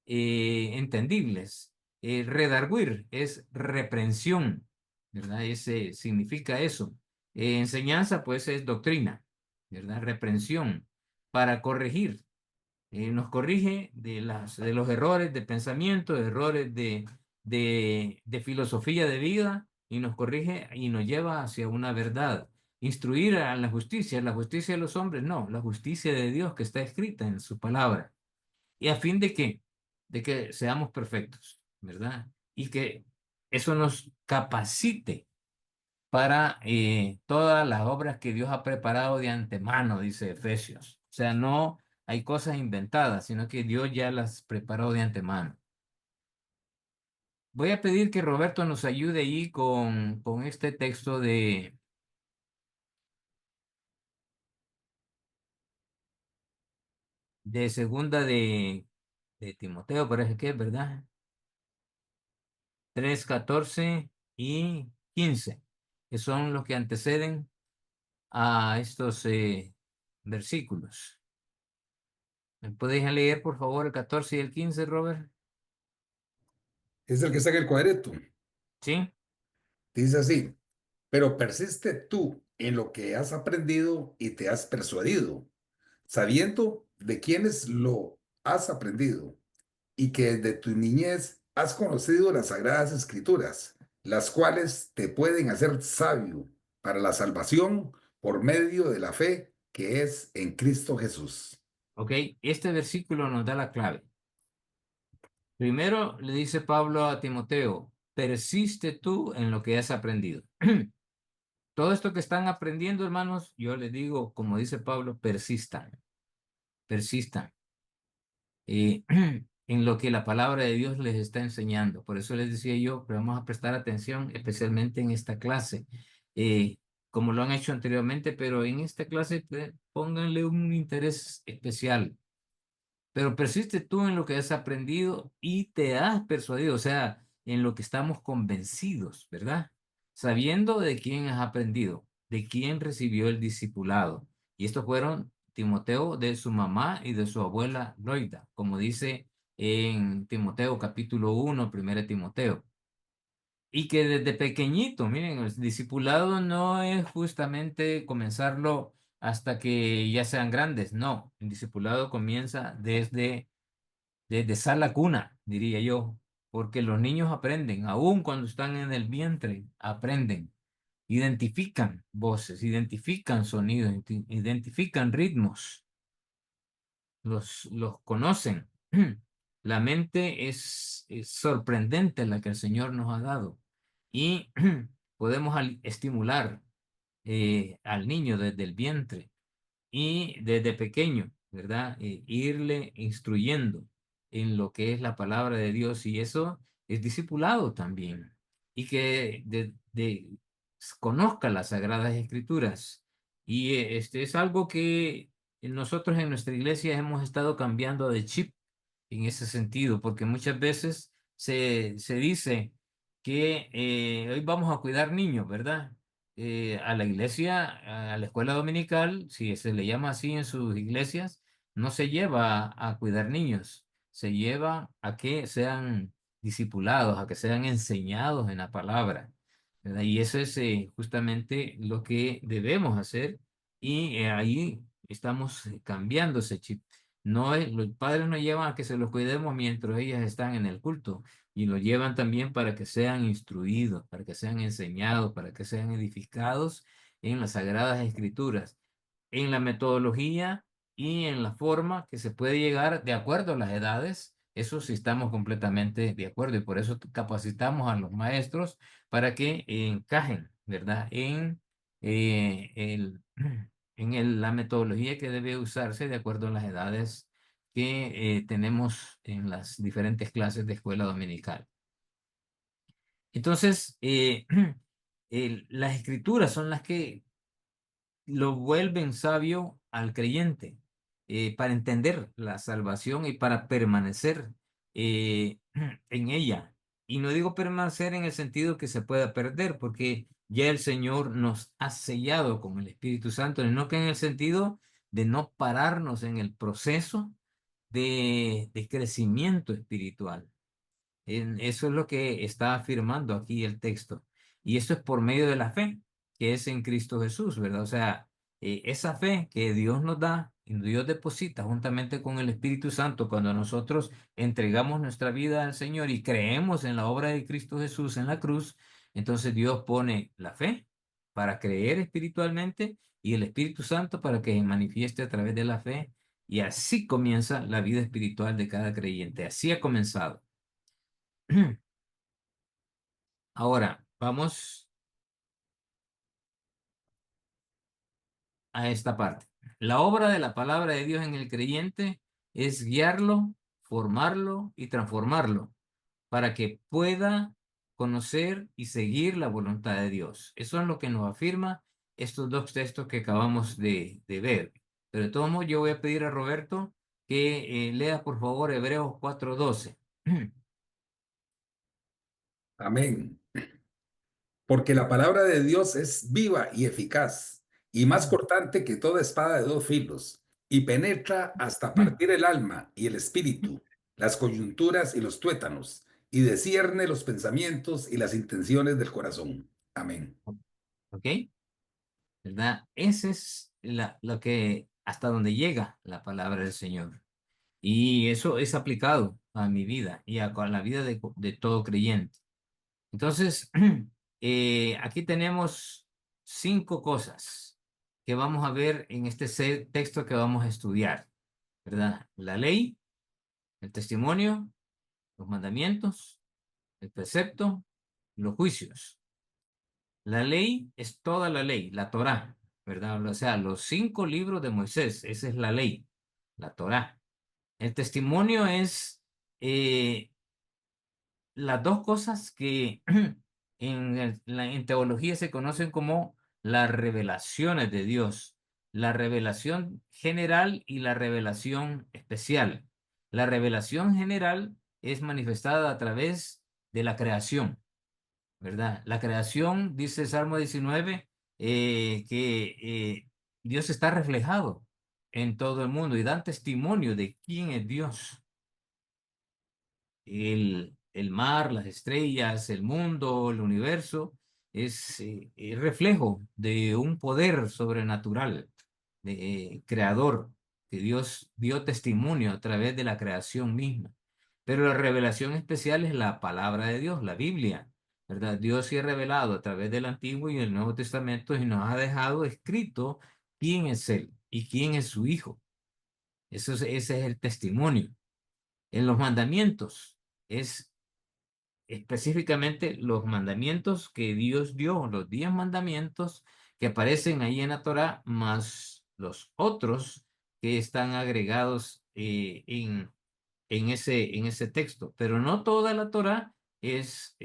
entendibles. Redarguir es reprensión, ¿verdad? Ese significa eso. Enseñanza, pues, es doctrina, ¿verdad? Reprensión para corregir. Nos corrige de los errores de pensamiento, errores de filosofía de vida, y nos corrige y nos lleva hacia una verdad. Instruir a la justicia de los hombres, no, la justicia de Dios que está escrita en su palabra. ¿Y a fin de qué? De que seamos perfectos, ¿verdad? Y que eso nos capacite para todas las obras que Dios ha preparado de antemano, dice Efesios. O sea, no hay cosas inventadas, sino que Dios ya las preparó de antemano. Voy a pedir que Roberto nos ayude ahí con este texto de segunda de Timoteo, parece que es, ¿verdad? 3, 14 y 15, que son los que anteceden a estos versículos. ¿Me podéis leer, por favor, el 14 y el 15, Robert? Es el que está en el cuadrito. Sí. Dice así, pero persiste tú en lo que has aprendido y te has persuadido, sabiendo de quiénes lo has aprendido y que desde tu niñez has conocido las sagradas escrituras, las cuales te pueden hacer sabio para la salvación por medio de la fe que es en Cristo Jesús. ¿Ok? Este versículo nos da la clave. Primero le dice Pablo a Timoteo, persiste tú en lo que has aprendido. Todo esto que están aprendiendo, hermanos, yo les digo, como dice Pablo, persistan, persistan en lo que la palabra de Dios les está enseñando. Por eso les decía yo que vamos a prestar atención, especialmente en esta clase, como lo han hecho anteriormente, pero en esta clase pónganle un interés especial. Pero persiste tú en lo que has aprendido y te has persuadido, o sea, en lo que estamos convencidos, ¿verdad? Sabiendo de quién has aprendido, de quién recibió el discipulado. Y estos fueron Timoteo de su mamá y de su abuela Loida, como dice en Timoteo capítulo 1, 1 Timoteo. Y que desde pequeñito, miren, el discipulado no es justamente comenzarlo hasta que ya sean grandes, no, el discipulado comienza desde sala cuna, diría yo, porque los niños aprenden, aún cuando están en el vientre, aprenden, identifican voces, identifican sonidos, identifican ritmos, los conocen. La mente es sorprendente la que el Señor nos ha dado y podemos estimular al niño desde el vientre y desde pequeño, ¿verdad? Irle instruyendo en lo que es la palabra de Dios y eso es discipulado también. Y que conozca las Sagradas Escrituras. Y este es algo que nosotros en nuestra iglesia hemos estado cambiando de chip en ese sentido, porque muchas veces se dice que hoy vamos a cuidar niños, ¿verdad? A la iglesia, a la escuela dominical, si se le llama así en sus iglesias, no se lleva a cuidar niños, se lleva a que sean discipulados, a que sean enseñados en la palabra, ¿verdad? Y eso es justamente lo que debemos hacer y ahí estamos cambiando ese chip. No es, los padres nos llevan a que se los cuidemos mientras ellas están en el culto y lo llevan también para que sean instruidos, para que sean enseñados, para que sean edificados en las Sagradas Escrituras, en la metodología y en la forma que se puede llegar de acuerdo a las edades. Eso sí estamos completamente de acuerdo y por eso capacitamos a los maestros para que encajen, ¿verdad? Eh, el, la metodología que debe usarse de acuerdo a las edades que tenemos en las diferentes clases de escuela dominical. Entonces, las escrituras son las que lo vuelven sabio al creyente para entender la salvación y para permanecer en ella. Y no digo permanecer en el sentido que se pueda perder, porque ya el Señor nos ha sellado con el Espíritu Santo, sino que en el sentido de no pararnos en el proceso de crecimiento espiritual. Eso es lo que está afirmando aquí el texto. Y esto es por medio de la fe, que es en Cristo Jesús, ¿verdad? O sea, esa fe que Dios nos da y Dios deposita juntamente con el Espíritu Santo cuando nosotros entregamos nuestra vida al Señor y creemos en la obra de Cristo Jesús en la cruz, entonces Dios pone la fe para creer espiritualmente y el Espíritu Santo para que se manifieste a través de la fe. Y así comienza la vida espiritual de cada creyente. Así ha comenzado. Ahora, vamos a esta parte. La obra de la palabra de Dios en el creyente es guiarlo, formarlo y transformarlo para que pueda conocer y seguir la voluntad de Dios. Eso es lo que nos afirma estos dos textos que acabamos de ver. Pero de todos modos, yo voy a pedir a Roberto que lea por favor Hebreos 4:12. Amén. Porque la palabra de Dios es viva y eficaz, y más cortante que toda espada de dos filos, y penetra hasta partir el alma y el espíritu, las coyunturas y los tuétanos, y discierne los pensamientos y las intenciones del corazón. Amén. ¿Ok? ¿Verdad? Ese es lo que hasta donde llega la palabra del Señor. Y eso es aplicado a mi vida y a la vida de todo creyente. Entonces, aquí tenemos 5 cosas que vamos a ver en este texto que vamos a estudiar, ¿verdad? La ley, el testimonio, los mandamientos, el precepto, los juicios. La ley es toda la ley, la Torá, ¿verdad? O sea, los 5 libros de Moisés, esa es la ley, la Torá. El testimonio es las 2 cosas que en teología se conocen como las revelaciones de Dios, la revelación general y la revelación especial. La revelación general es manifestada a través de la creación, ¿verdad? La creación, dice Salmo 19, que Dios está reflejado en todo el mundo y dan testimonio de quién es Dios. El mar, las estrellas, el mundo, el universo, es reflejo de un poder sobrenatural, creador, que Dios dio testimonio a través de la creación misma. Pero la revelación especial es la palabra de Dios, la Biblia, ¿verdad? Dios se ha revelado a través del Antiguo y el Nuevo Testamento y nos ha dejado escrito quién es Él y quién es su Hijo. Ese es el testimonio. En los mandamientos es específicamente los mandamientos que Dios dio, los 10 mandamientos que aparecen ahí en la Torá, más los otros que están agregados en ese texto. Pero no toda la Torá es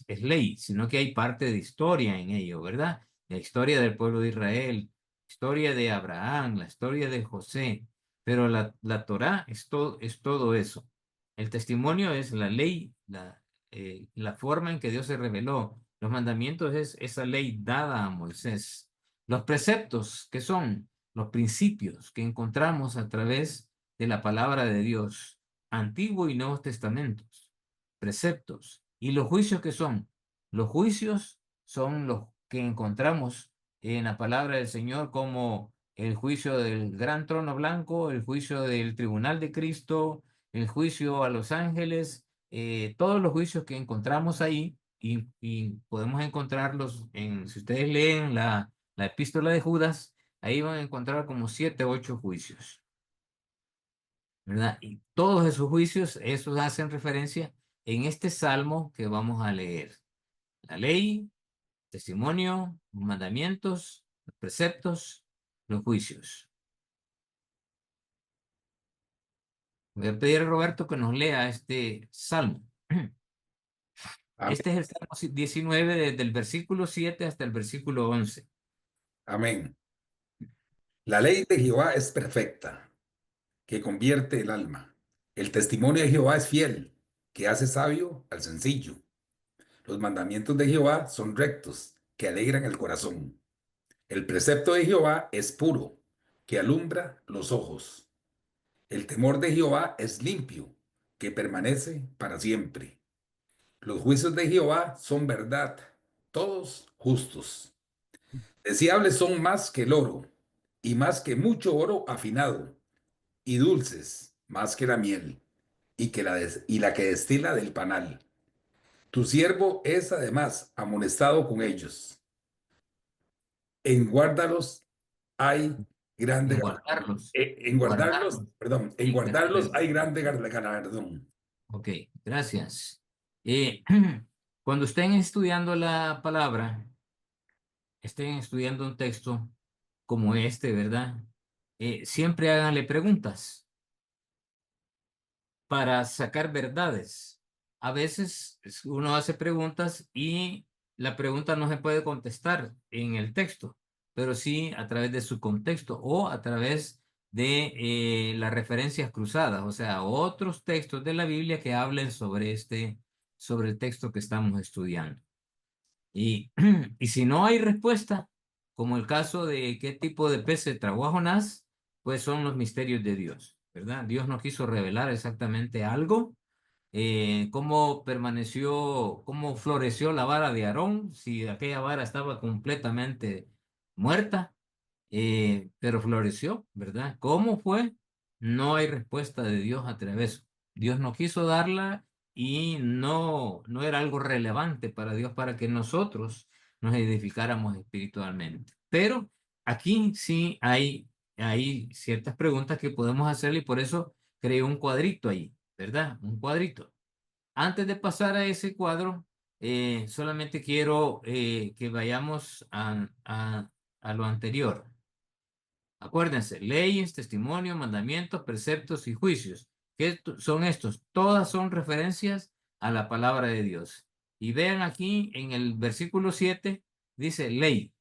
ley, sino que hay parte de historia en ello, ¿verdad? La historia del pueblo de Israel, historia de Abraham, la historia de José, pero la Torá es todo eso. El testimonio es la ley, la forma en que Dios se reveló. Los mandamientos es esa ley dada a Moisés. Los preceptos, que son los principios que encontramos a través de la palabra de Dios, Antiguo y Nuevos Testamentos, preceptos. ¿Y los juicios qué son? Los juicios son los que encontramos en la palabra del Señor, como el juicio del gran trono blanco, el juicio del tribunal de Cristo, el juicio a los ángeles, todos los juicios que encontramos ahí, y podemos encontrarlos si ustedes leen la epístola de Judas, ahí van a encontrar como 7 o 8 juicios, ¿verdad? Y todos esos juicios, esos hacen referencia en este salmo que vamos a leer. La ley, testimonio, mandamientos, los preceptos, los juicios. Voy a pedir a Roberto que nos lea este salmo. Amén. Este es el Salmo 19, desde el versículo 7 hasta el versículo 11. Amén. La ley de Jehová es perfecta, que convierte el alma. El testimonio de Jehová es fiel, que hace sabio al sencillo. Los mandamientos de Jehová son rectos, que alegran el corazón. El precepto de Jehová es puro, que alumbra los ojos. El temor de Jehová es limpio, que permanece para siempre. Los juicios de Jehová son verdad, todos justos. Deseables son más que el oro, y más que mucho oro afinado, y dulces más que la miel, y la que destila del panal. Tu siervo es además amonestado con ellos. En guárdalos hay grande En guardarlos. en guardarlos, Guardarlos. perdón, en Sí, guardarlos perfecto. hay grande galardón. Ok, gracias. Cuando estén estudiando la palabra, estén estudiando un texto como este, ¿verdad? Siempre háganle preguntas para sacar verdades. A veces uno hace preguntas y la pregunta no se puede contestar en el texto, pero sí a través de su contexto o a través de las referencias cruzadas, o sea, otros textos de la Biblia que hablen sobre el texto que estamos estudiando. Y, y si no hay respuesta, como el caso de qué tipo de pez se tragó a Jonás, pues son los misterios de Dios, ¿verdad? Dios no quiso revelar exactamente algo. Cómo permaneció, cómo floreció la vara de Aarón, si aquella vara estaba completamente muerta, pero floreció, ¿verdad? ¿Cómo fue? No hay respuesta de Dios a través de eso. Dios no quiso darla y no era algo relevante para Dios para que nosotros nos edificáramos espiritualmente. Pero aquí sí hay ciertas preguntas que podemos hacerle y por eso creé un cuadrito ahí, ¿verdad? Un cuadrito. Antes de pasar a ese cuadro, solamente quiero que vayamos a lo anterior. Acuérdense, leyes, testimonios, mandamientos, preceptos y juicios. ¿Qué son estos? Todas son referencias a la palabra de Dios. Y vean aquí en el versículo 7, dice ley.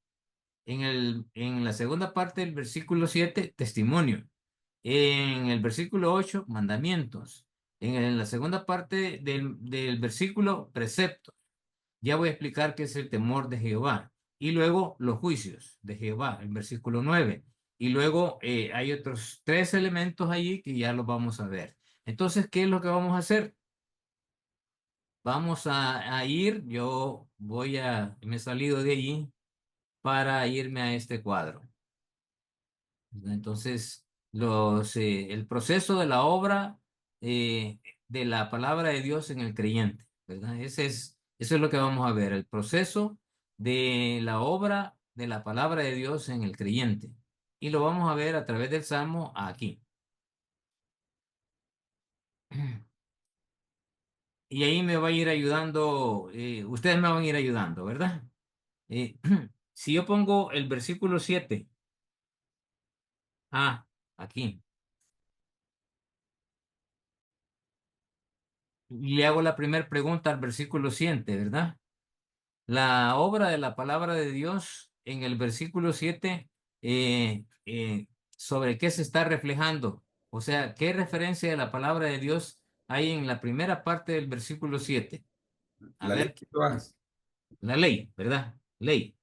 En la segunda parte del versículo 7, testimonio. En el versículo 8, mandamientos. En la segunda parte del versículo, precepto. Ya voy a explicar qué es el temor de Jehová. Y luego los juicios de Jehová, el versículo 9. Y luego hay otros tres elementos allí que ya los vamos a ver. Entonces, ¿qué es lo que vamos a hacer? Vamos a ir, me he salido de allí para irme a este cuadro. Entonces, el proceso de la obra de la palabra de Dios en el creyente, ¿verdad? Eso es lo que vamos a ver, el proceso de la obra de la palabra de Dios en el creyente. Y lo vamos a ver a través del Salmo aquí. Y ahí me va a ir ayudando, ustedes me van a ir ayudando, ¿verdad? Eh, si yo pongo el versículo 7, aquí, y le hago la primera pregunta al versículo 7, ¿verdad? La obra de la palabra de Dios en el versículo 7, ¿sobre qué se está reflejando? O sea, ¿qué referencia de la palabra de Dios hay en la primera parte del versículo 7? A La ley ver, de Jehová. la ley, ¿verdad? Ley.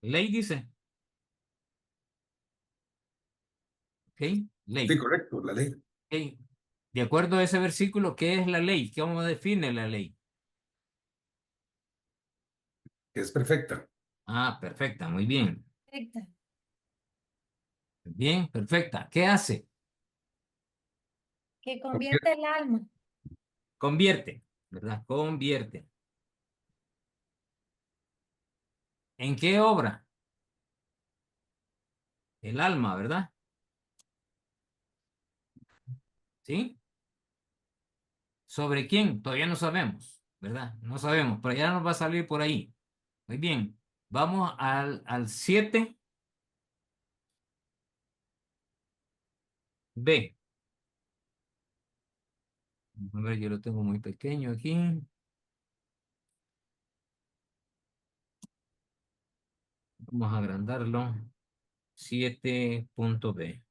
Ley dice, ¿ok? Sí, Ley. correcto, la ley. ¿Ok? De acuerdo a ese versículo, ¿qué es la ley? ¿Cómo define la ley? Es perfecta. Perfecta, muy bien. Perfecta. Bien, perfecta. ¿Qué hace? Que convierte el alma. Convierte, ¿verdad? Convierte. ¿En qué obra? El alma, ¿verdad? ¿Sí? ¿Sobre quién? Todavía no sabemos, ¿verdad? No sabemos, pero ya nos va a salir por ahí. Muy bien. Vamos al 7B. A ver, yo lo tengo muy pequeño aquí. Vamos a agrandarlo. 7.b.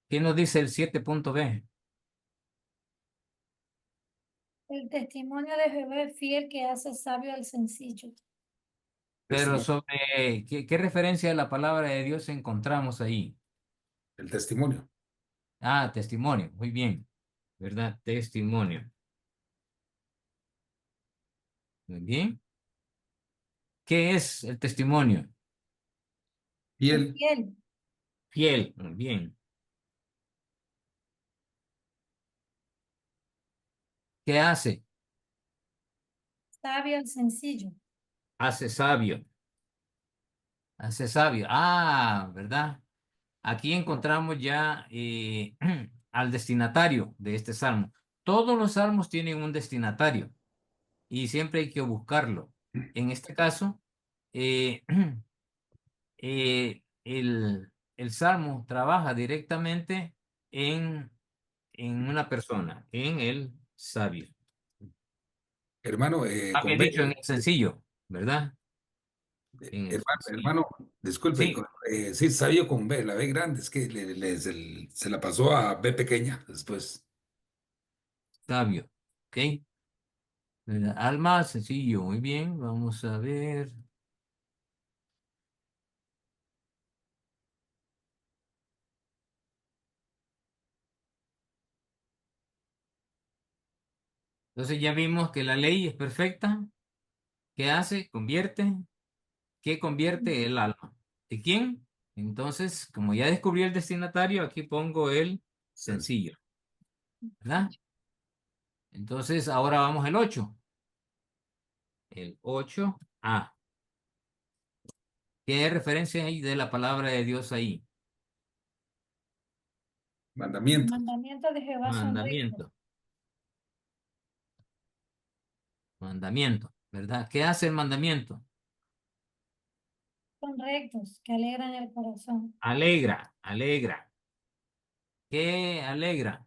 ¿Qué nos dice el 7.b? El testimonio de Jehová es fiel que hace sabio al sencillo. Pero Testimonio. sobre qué referencia de la palabra de Dios encontramos ahí. El testimonio. Testimonio. Muy bien. ¿Verdad? Testimonio. Muy bien. ¿Qué es el testimonio? Es Fiel. fiel, Fiel. Muy bien. ¿Qué hace? sabio al sencillo. Hace sabio. Hace sabio. ¿Verdad? Aquí encontramos ya al destinatario de este salmo. Todos los salmos tienen un destinatario y siempre hay que buscarlo. En este caso, eh, el salmo trabaja directamente en, en una persona, en el sabio. Hermano, con Había B. dicho en el sencillo, ¿verdad? En el Hermano, sencillo. hermano, disculpe. Sí, Sí, sabio con B, la B grande. Es que se la pasó a B pequeña después. sabio. ¿Ok? Alma, sencillo, muy bien. Vamos a ver. Entonces ya vimos que la ley es perfecta. ¿Qué hace? Convierte. ¿Qué convierte el alma? ¿De quién? Entonces, como ya descubrí el destinatario, aquí pongo el sencillo, ¿verdad? Entonces, ahora vamos al 8. El 8a. ¿Qué referencia hay de la palabra de Dios ahí? Los Mandamientos. mandamientos de Jehová son rectos, Mandamiento. Mandamiento, ¿verdad? ¿Qué hace el mandamiento? que alegran el corazón. Alegra, alegra. ¿Qué alegra?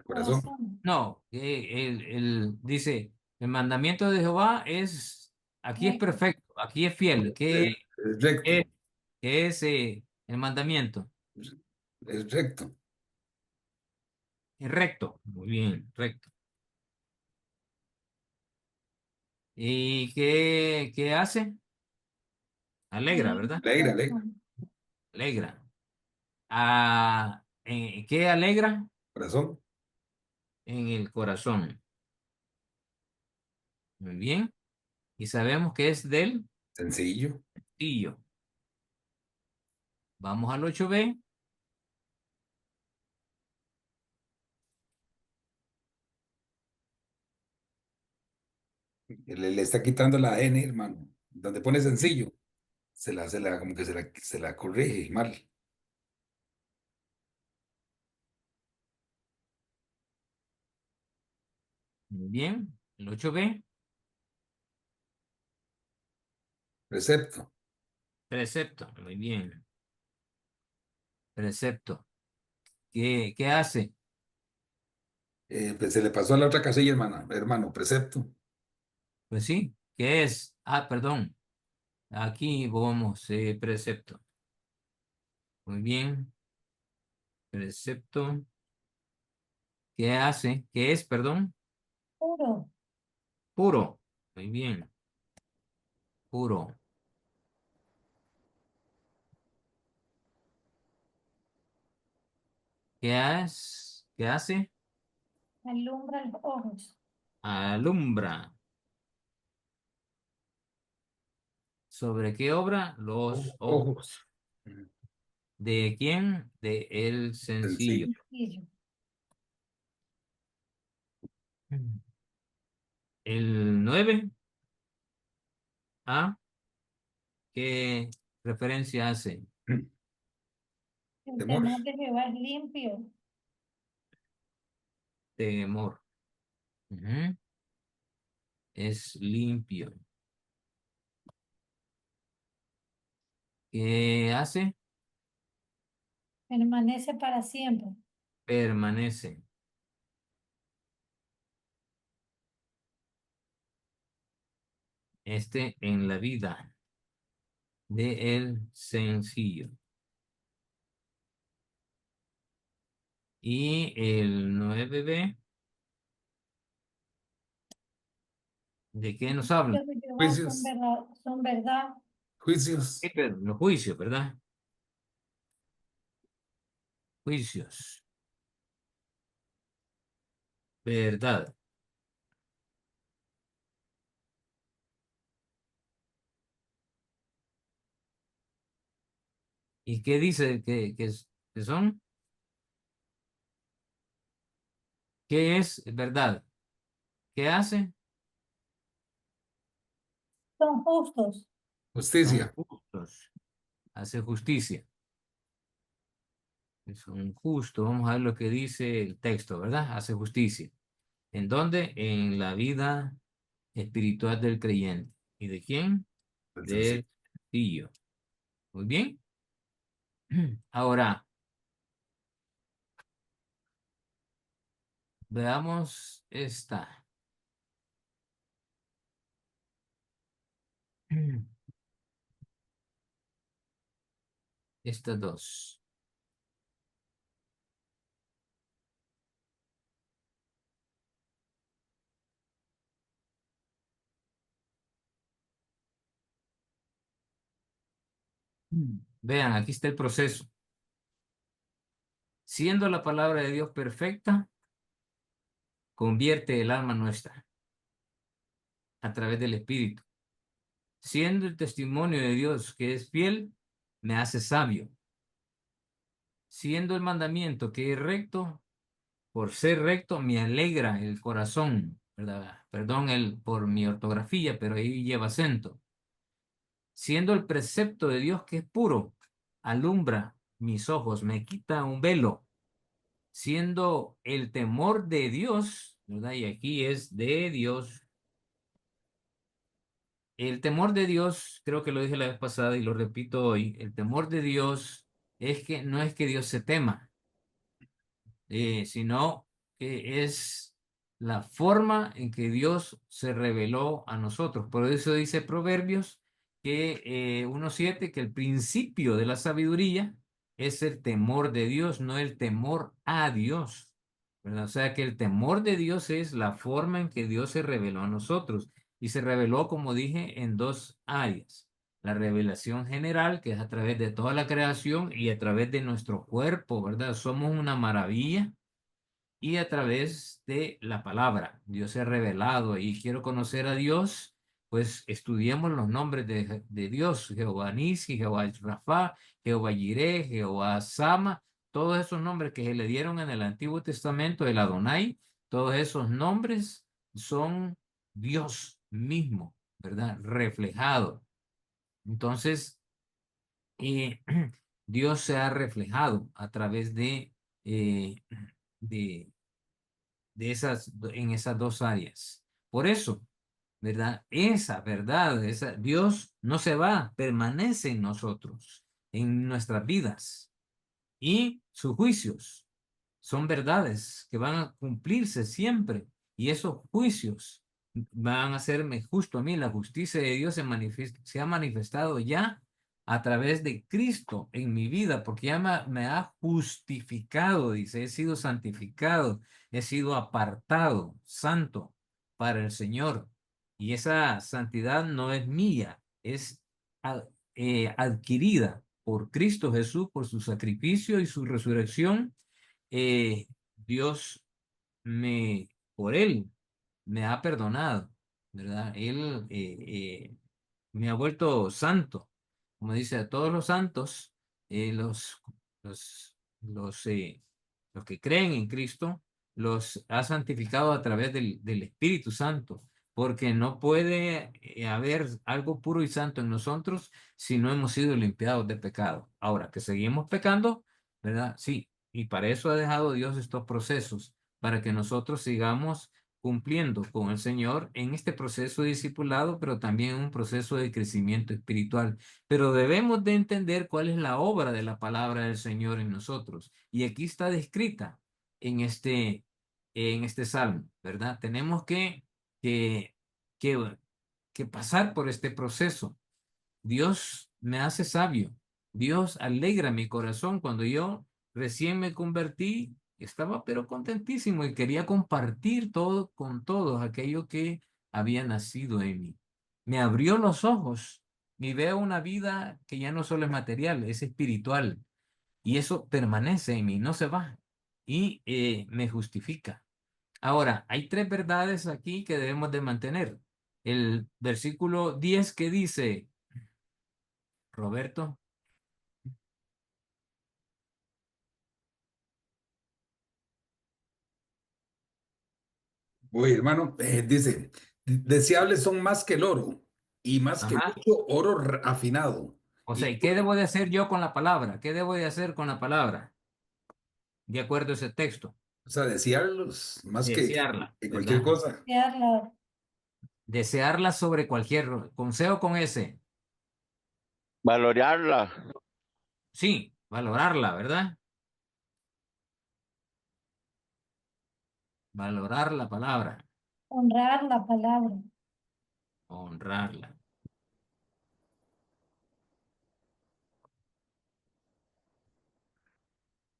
Corazón. No, dice, el mandamiento de Jehová es, aquí es Recto. perfecto, aquí es fiel. ¿Qué Es recto. es, qué es el mandamiento? Es recto. Es recto. Muy bien, recto. ¿Y qué hace? Alegra, ¿verdad? Alegra, alegra. Alegra. ¿Qué alegra? Corazón. En el corazón. Muy bien. Y sabemos que es del Sencillo. sencillo. Vamos al 8b. Le está quitando la N, hermano. Donde pone sencillo, como que se la corrige mal. Muy bien. El 8b. Precepto. Precepto. Muy bien. Precepto. ¿Qué hace? Pues se le pasó a la otra casilla, hermano, precepto. Pues sí. ¿Qué es? Ah, perdón. Aquí vamos, precepto. Muy bien. Precepto. ¿Qué hace? ¿Qué es, perdón? Puro. Puro. Muy bien. Puro. ¿Qué hace? Alumbra los ojos. Alumbra. ¿Sobre qué obra? Los ojos. Ojos. ¿De quién? De el sencillo. Sencillo. Sencillo. El 9. ¿A qué referencia hace? El Temor. temor de Jehová es limpio. Temor. Ujú. Es limpio. ¿Qué hace? Permanece para siempre. Permanece. En la vida de el sencillo. Y el 9b, ¿de qué nos habla? Los de Jehová Juicios. son verdad. Juicios. Los juicios, ¿verdad? Juicios. Verdad. ¿Y qué dice que son? ¿Qué es verdad? ¿Qué hace? Son justos. Son Justicia. justos. Hace justicia. Son justos. Vamos a ver lo que dice el texto, ¿verdad? Hace justicia. ¿En dónde? En la vida espiritual del creyente. ¿Y de quién? El sencillo. Del sencillo. Muy bien. Ahora, veamos esta. Estas dos. Vean, aquí está el proceso. Siendo la palabra de Dios perfecta, convierte el alma nuestra a través del Espíritu. Siendo el testimonio de Dios que es fiel, me hace sabio. Siendo el mandamiento que es recto, por ser recto, me alegra el corazón, ¿verdad? Perdón por mi ortografía, pero ahí lleva acento. Siendo el precepto de Dios que es puro, alumbra mis ojos, me quita un velo. Siendo el temor de Dios, ¿verdad? Y aquí es de Dios. El temor de Dios, creo que lo dije la vez pasada y lo repito hoy, el temor de Dios es que no es que Dios se tema, sino que es la forma en que Dios se reveló a nosotros. Por eso dice Proverbios que 1:7, que el principio de la sabiduría es el temor de Dios, no el temor a Dios, ¿verdad? O sea que el temor de Dios es la forma en que Dios se reveló a nosotros y se reveló, como dije, en dos áreas. La revelación general, que es a través de toda la creación y a través de nuestro cuerpo, ¿verdad? Somos una maravilla, y a través de la palabra. Dios se ha revelado y quiero conocer a Dios, pues estudiemos los nombres de Dios: Jehová Nisi, Jehová Rafa, Jehová Jireh, Jehová Sama, todos esos nombres que se le dieron en el Antiguo Testamento, el Adonai, todos esos nombres son Dios mismo, ¿verdad? Reflejado. Entonces, eh, Dios se ha reflejado a través eh, de, en esas dos áreas. Por eso, ¿verdad? Esa verdad, Dios no se va, permanece en nosotros, en nuestras vidas. Y sus juicios son verdades que van a cumplirse siempre. Y esos juicios van a hacerme justo a mí. La justicia de Dios se ha manifestado ya a través de Cristo en mi vida, porque ya me ha justificado, dice, he sido santificado, he sido apartado, santo para el Señor. Y esa santidad no es mía, es adquirida por Cristo Jesús, por su sacrificio y su resurrección. Dios por Él, me ha perdonado, ¿verdad? Él me ha vuelto santo, como dice, a todos los santos, los, los, eh, los que creen en Cristo, los ha santificado a través del Espíritu Santo, porque no puede haber algo puro y santo en nosotros si no hemos sido limpiados de pecado. Ahora, que seguimos pecando, ¿verdad? Sí, y para eso ha dejado Dios estos procesos, para que nosotros sigamos cumpliendo con el Señor en este proceso de discipulado, pero también en un proceso de crecimiento espiritual. Pero debemos de entender cuál es la obra de la palabra del Señor en nosotros. Y aquí está descrita en este salmo, ¿verdad? Tenemos que, que, que pasar por este proceso. Dios me hace sabio. Dios alegra mi corazón. Cuando yo recién me convertí, estaba pero contentísimo y quería compartir todo con todos aquello que había nacido en mí. Me abrió los ojos y veo una vida que ya no solo es material, es espiritual. Y eso permanece en mí, no se va. Y me justifica. Ahora, hay tres verdades aquí que debemos de mantener. El versículo 10 que dice, Roberto. Oye, hermano, dice, deseables son más que el oro y más que Ajá. mucho oro afinado. O sea, Y ¿y qué debo de hacer yo con la palabra? ¿Qué debo de hacer con la palabra? De acuerdo a ese texto. o sea, desearlos más Desearla, que cualquier ¿verdad? cosa. Desearla sobre cualquier, con C o con S. Valorarla. Sí, valorarla, ¿verdad? Valorar la palabra, Honrar la palabra. honrarla.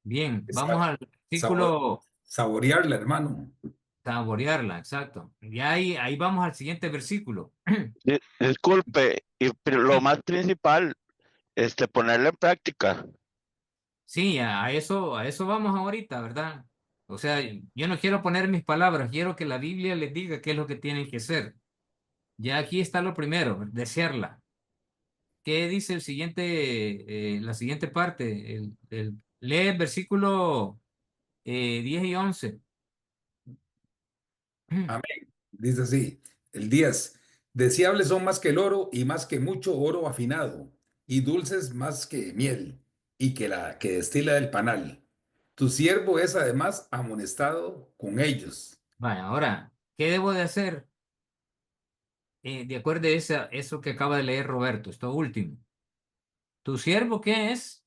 Bien, vamos Esa- al sabo- versículo, saborearla, hermano. saborearla, exacto. Y ahí vamos al siguiente versículo. Disculpe, pero lo Sí, más principal, ponerla en práctica. sí, a eso vamos ahorita, ¿verdad? O sea, yo no quiero poner mis palabras, quiero que la Biblia les diga qué es lo que tienen que hacer. Ya aquí está lo primero, desearla. ¿Qué dice el siguiente, la siguiente parte? Lee el versículo 10 y 11. Amén. Dice así, el 10. Deseables son más que el oro y más que mucho oro afinado, y dulces más que miel, y que la que destila del panal. Tu siervo es además amonestado con ellos. Vaya, ahora, ¿qué debo de hacer? De acuerdo a eso que acaba de leer Roberto, esto último. ¿Tu siervo qué es?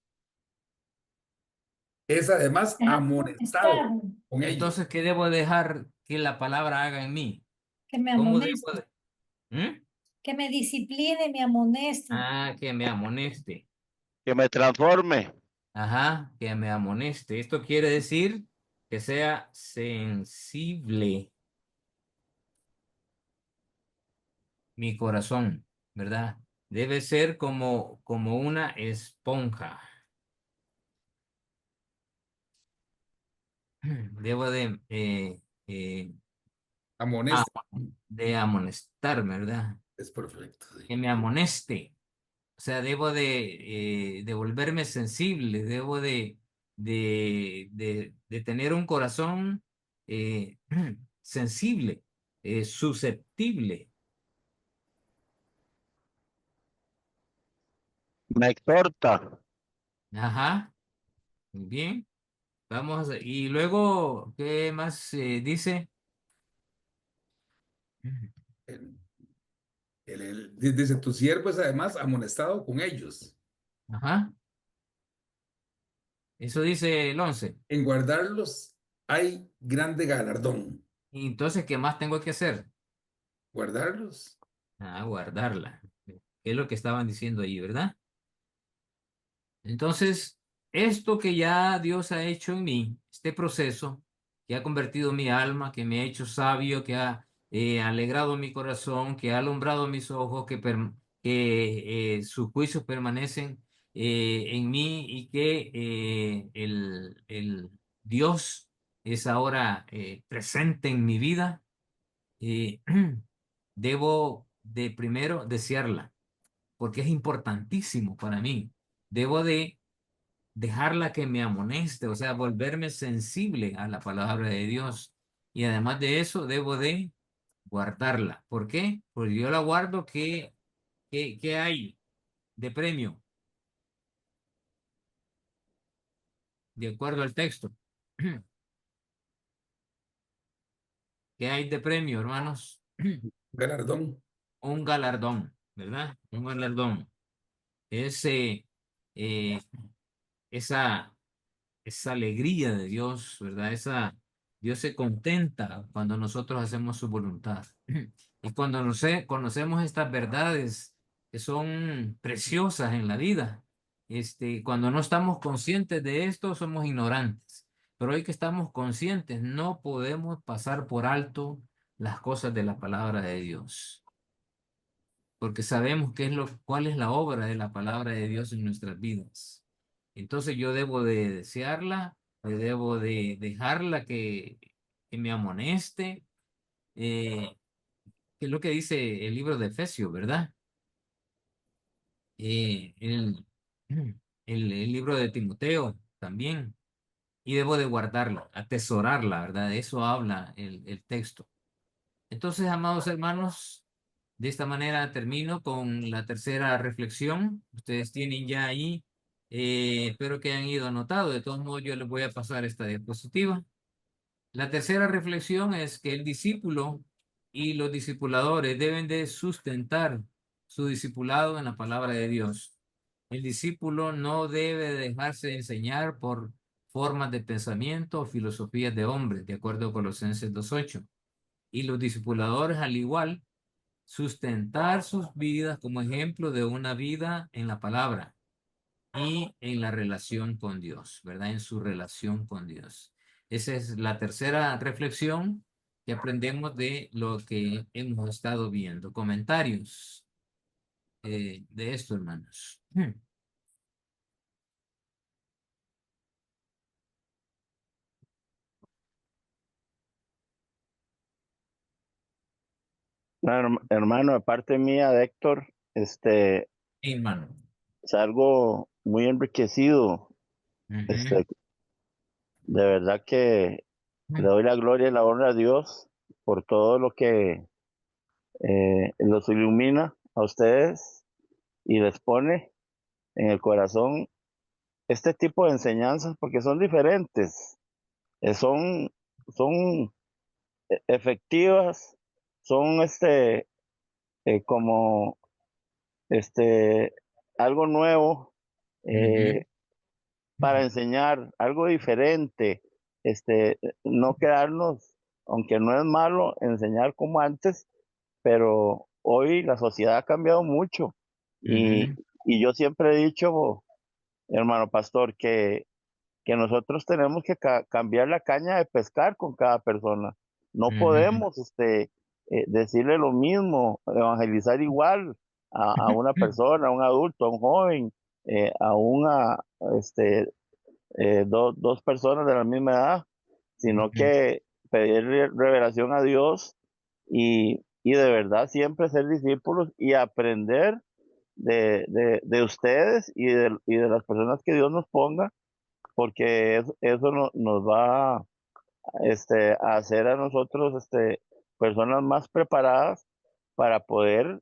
Es además Es amonestado amonestar, con ellos. Entonces, ¿qué debo dejar que la palabra haga en mí? que me ¿Cómo debo amoneste, de...? ¿Mm? que me discipline, me amoneste. Ah, que me amoneste. Que me transforme. Ajá, que me amoneste. Esto quiere decir que sea sensible mi corazón, ¿verdad? Debe ser como una esponja. Debo eh, Amonesta. de amonestarme, ¿verdad? Es perfecto. Sí. Que me amoneste. O sea, debo de volverme sensible, debo de tener un corazón eh, sensible, susceptible. Me exhorta. Ajá, muy bien. Y luego, ¿qué más dice? El- dice, tu siervo es además amonestado con ellos. Ajá, eso dice el 11. En guardarlos hay grande galardón. Y entonces, ¿qué más tengo que hacer? Guardarlos. Guardarla. Es lo que estaban diciendo ahí, ¿verdad? Entonces, esto que ya Dios ha hecho en mí, este proceso que ha convertido mi alma, que me ha hecho sabio, que ha alegrado mi corazón, que ha alumbrado mis ojos, que sus juicios permanecen en mí y que el Dios es ahora presente en mi vida, eh, debo de primero desearla, porque es importantísimo para mí. Debo de dejarla que me amoneste, o sea, volverme sensible a la palabra de Dios. Y además de eso, debo de guardarla. ¿Por qué? Porque yo la guardo, ¿qué hay de premio? De acuerdo al texto. ¿Qué hay de premio, hermanos? Galardón. Un galardón, ¿verdad? Un galardón. Ese, eh, esa esa alegría de Dios, ¿verdad? Dios se contenta cuando nosotros hacemos su voluntad. Y cuando conocemos estas verdades que son preciosas en la vida, cuando no estamos conscientes de esto, somos ignorantes. Pero hoy que estamos conscientes, no podemos pasar por alto las cosas de la palabra de Dios, porque sabemos cuál es la obra de la palabra de Dios en nuestras vidas. Entonces yo debo de desearla, debo de dejarla que me amoneste, que es lo que dice el libro de Efesios, ¿verdad? Eh, el, el libro de Timoteo también, y debo de guardarla, atesorarla, ¿verdad? De eso habla el texto. Entonces, amados hermanos, de esta manera termino con la tercera reflexión. Ustedes tienen ya ahí, espero que hayan ido anotado. De todos modos, yo les voy a pasar esta diapositiva. La tercera reflexión es que el discípulo y los discipuladores deben de sustentar su discipulado en la palabra de Dios. El discípulo no debe dejarse enseñar por formas de pensamiento o filosofías de hombres, de acuerdo a Colosenses 2:8. Y los discipuladores, al igual, sustentar sus vidas como ejemplo de una vida en la palabra y en la relación con Dios, ¿verdad? En su relación con Dios. Esa es la tercera reflexión que aprendemos de lo que hemos estado viendo. Comentarios de esto, hermanos. Hermano, de parte mía, de Héctor, Sí, hermano. salgo muy enriquecido. Ujú, Este, de verdad que le doy la gloria y la honra a Dios por todo lo que los ilumina a ustedes y les pone en el corazón este tipo de enseñanzas, porque son diferentes, son, son efectivas, son como este algo nuevo, ujú, eh, para enseñar algo diferente, no quedarnos, aunque no es malo enseñar como antes, pero hoy la sociedad ha cambiado mucho y, ujú, y yo siempre he dicho, hermano pastor, que nosotros tenemos que cambiar la caña de pescar con cada persona. No ujú, podemos decirle lo mismo, evangelizar igual a una persona, a un adulto, a un joven, a una, este, dos personas de la misma edad, sino ujú, que pedir revelación a Dios y de verdad siempre ser discípulos y aprender de ustedes y de las personas que Dios nos ponga, porque eso nos va a hacer a nosotros personas más preparadas para poder,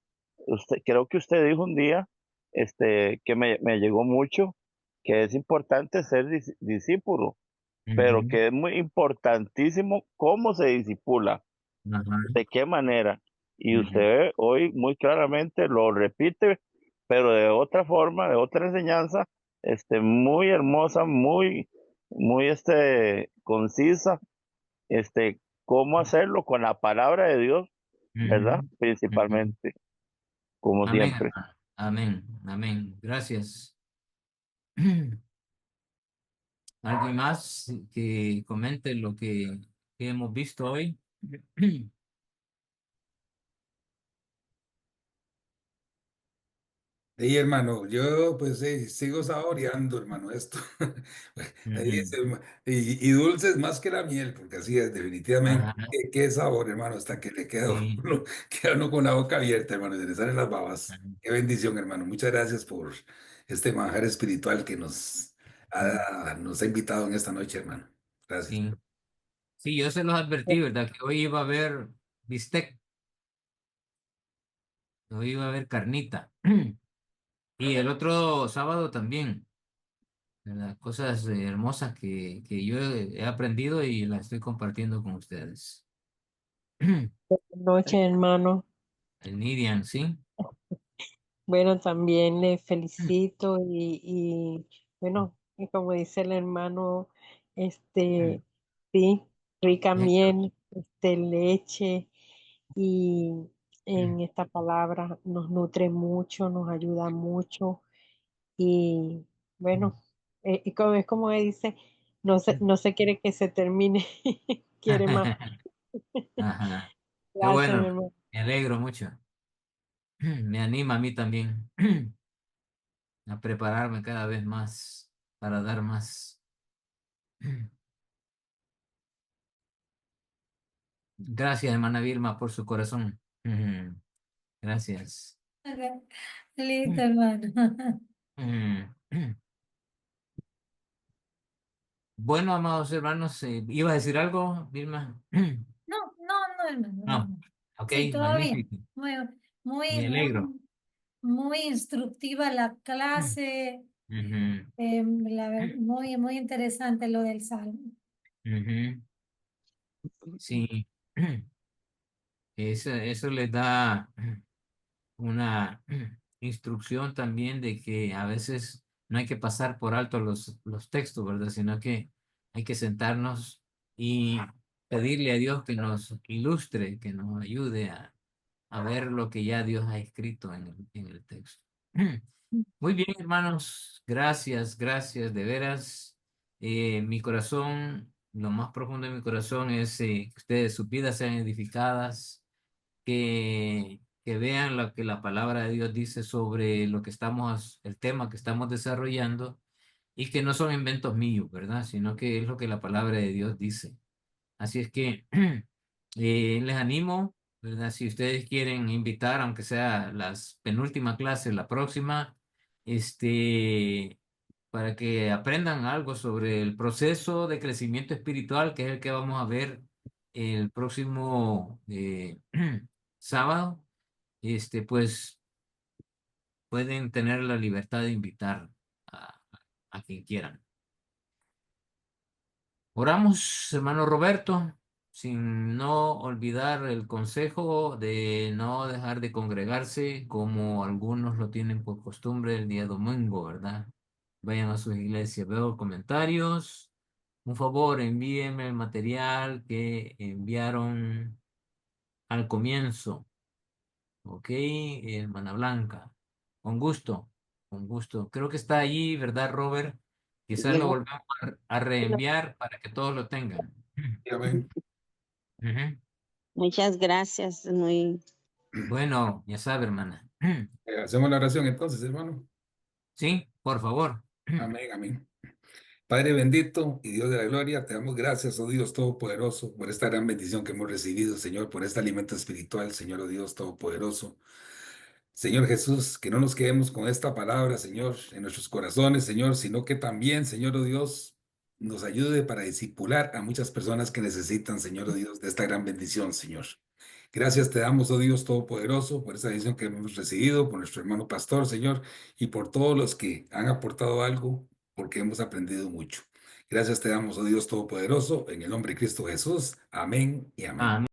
creo que usted dijo un día, que me llegó mucho, que es importante ser discípulo, pero ujú. que es muy importantísimo cómo se disipula, Ajá, de qué manera. Y ujú, usted hoy muy claramente lo repite, pero de otra forma, de otra enseñanza, muy hermosa, muy concisa, cómo hacerlo con la palabra de Dios, ¿verdad? ujú, ujú. Principalmente, como Amén, siempre. hermano. Amén, amén. Gracias. ¿Alguien más que comente lo que hemos visto hoy? Sí, hermano, yo pues sigo saboreando, hermano, esto. Ahí Ujú. y dulces más que la miel, porque así es, definitivamente. Ajá, Qué sabor, hermano, hasta que le queda sí. uno, queda uno con la boca abierta, hermano, se le salen las babas. Ajá, Qué bendición, hermano. Muchas gracias por este manjar espiritual que nos ha invitado en esta noche, hermano. Gracias. sí. Sí, yo se los advertí, ¿verdad? Que hoy iba a haber bistec, hoy iba a haber carnita. Y el otro sábado también, ¿verdad? Cosas hermosas que yo he aprendido y las estoy compartiendo con ustedes. Noche, hermano. El Nidian, ¿sí? Bueno, también le felicito bueno, y como dice el hermano, sí, rica Héctor. miel, leche y en esta palabra nos nutre mucho, nos ayuda mucho y bueno, es como dice, no se quiere que se termine, quiere más. Ajá. Qué Gracias, mi bueno, hermano. me alegro mucho. Me anima a mí también a prepararme cada vez más para dar más. Gracias, hermana Vilma, por su corazón. Gracias. Listo, hermano. Bueno, amados hermanos, ¿iba a decir algo, Vilma? No, no, no, hermano, no, No. no. Ok, Sí, todo bien. magnífico. Muy, muy, Me alegro. muy instructiva la clase. Ujú, Muy, muy interesante lo del salmo. ujú. Sí, eso les da una instrucción también de que a veces no hay que pasar por alto los textos, ¿verdad? Sino que hay que sentarnos y pedirle a Dios que nos ilustre, que nos ayude a ver lo que ya Dios ha escrito en el texto. Muy bien, hermanos, gracias, gracias, de veras. Mi corazón, lo más profundo de mi corazón es que ustedes, sus vidas sean edificadas, que vean lo que la palabra de Dios dice sobre lo que estamos, el tema que estamos desarrollando, y que no son inventos míos, ¿verdad? Sino que es lo que la palabra de Dios dice. Así es que les animo ¿verdad? Si ustedes quieren invitar, aunque sea las penúltimas clases, la próxima, para que aprendan algo sobre el proceso de crecimiento espiritual, que es el que vamos a ver el próximo sábado, pues pueden tener la libertad de invitar a, a quien quieran. Oramos, hermano Roberto, sin no olvidar el consejo de no dejar de congregarse como algunos lo tienen por costumbre el día domingo, ¿verdad? Vayan a sus iglesias. Veo comentarios. Un favor, envíenme el material que enviaron al comienzo. Ok, hermana Blanca. Con gusto, con gusto. Creo que está allí, ¿verdad, Robert? Quizás lo Llegó. volvamos a reenviar para que todos lo tengan. Amén. Ujú. Muchas gracias. Muy Bueno, ya sabe, hermana. Hacemos la oración entonces, hermano. Sí, por favor. Amén, amén. Padre bendito y Dios de la gloria, te damos gracias, oh Dios Todopoderoso, por esta gran bendición que hemos recibido, Señor, por este alimento espiritual, Señor, oh Dios Todopoderoso. Señor Jesús, que no nos quedemos con esta palabra, Señor, en nuestros corazones, Señor, sino que también, Señor, oh Dios, nos ayude para discipular a muchas personas que necesitan, Señor, oh Dios, de esta gran bendición, Señor. Gracias te damos, oh Dios Todopoderoso, por esa bendición que hemos recibido, por nuestro hermano pastor, Señor, y por todos los que han aportado algo, porque hemos aprendido mucho. Gracias te damos, oh Dios Todopoderoso, en el nombre de Cristo Jesús. Amén y amén. Amén.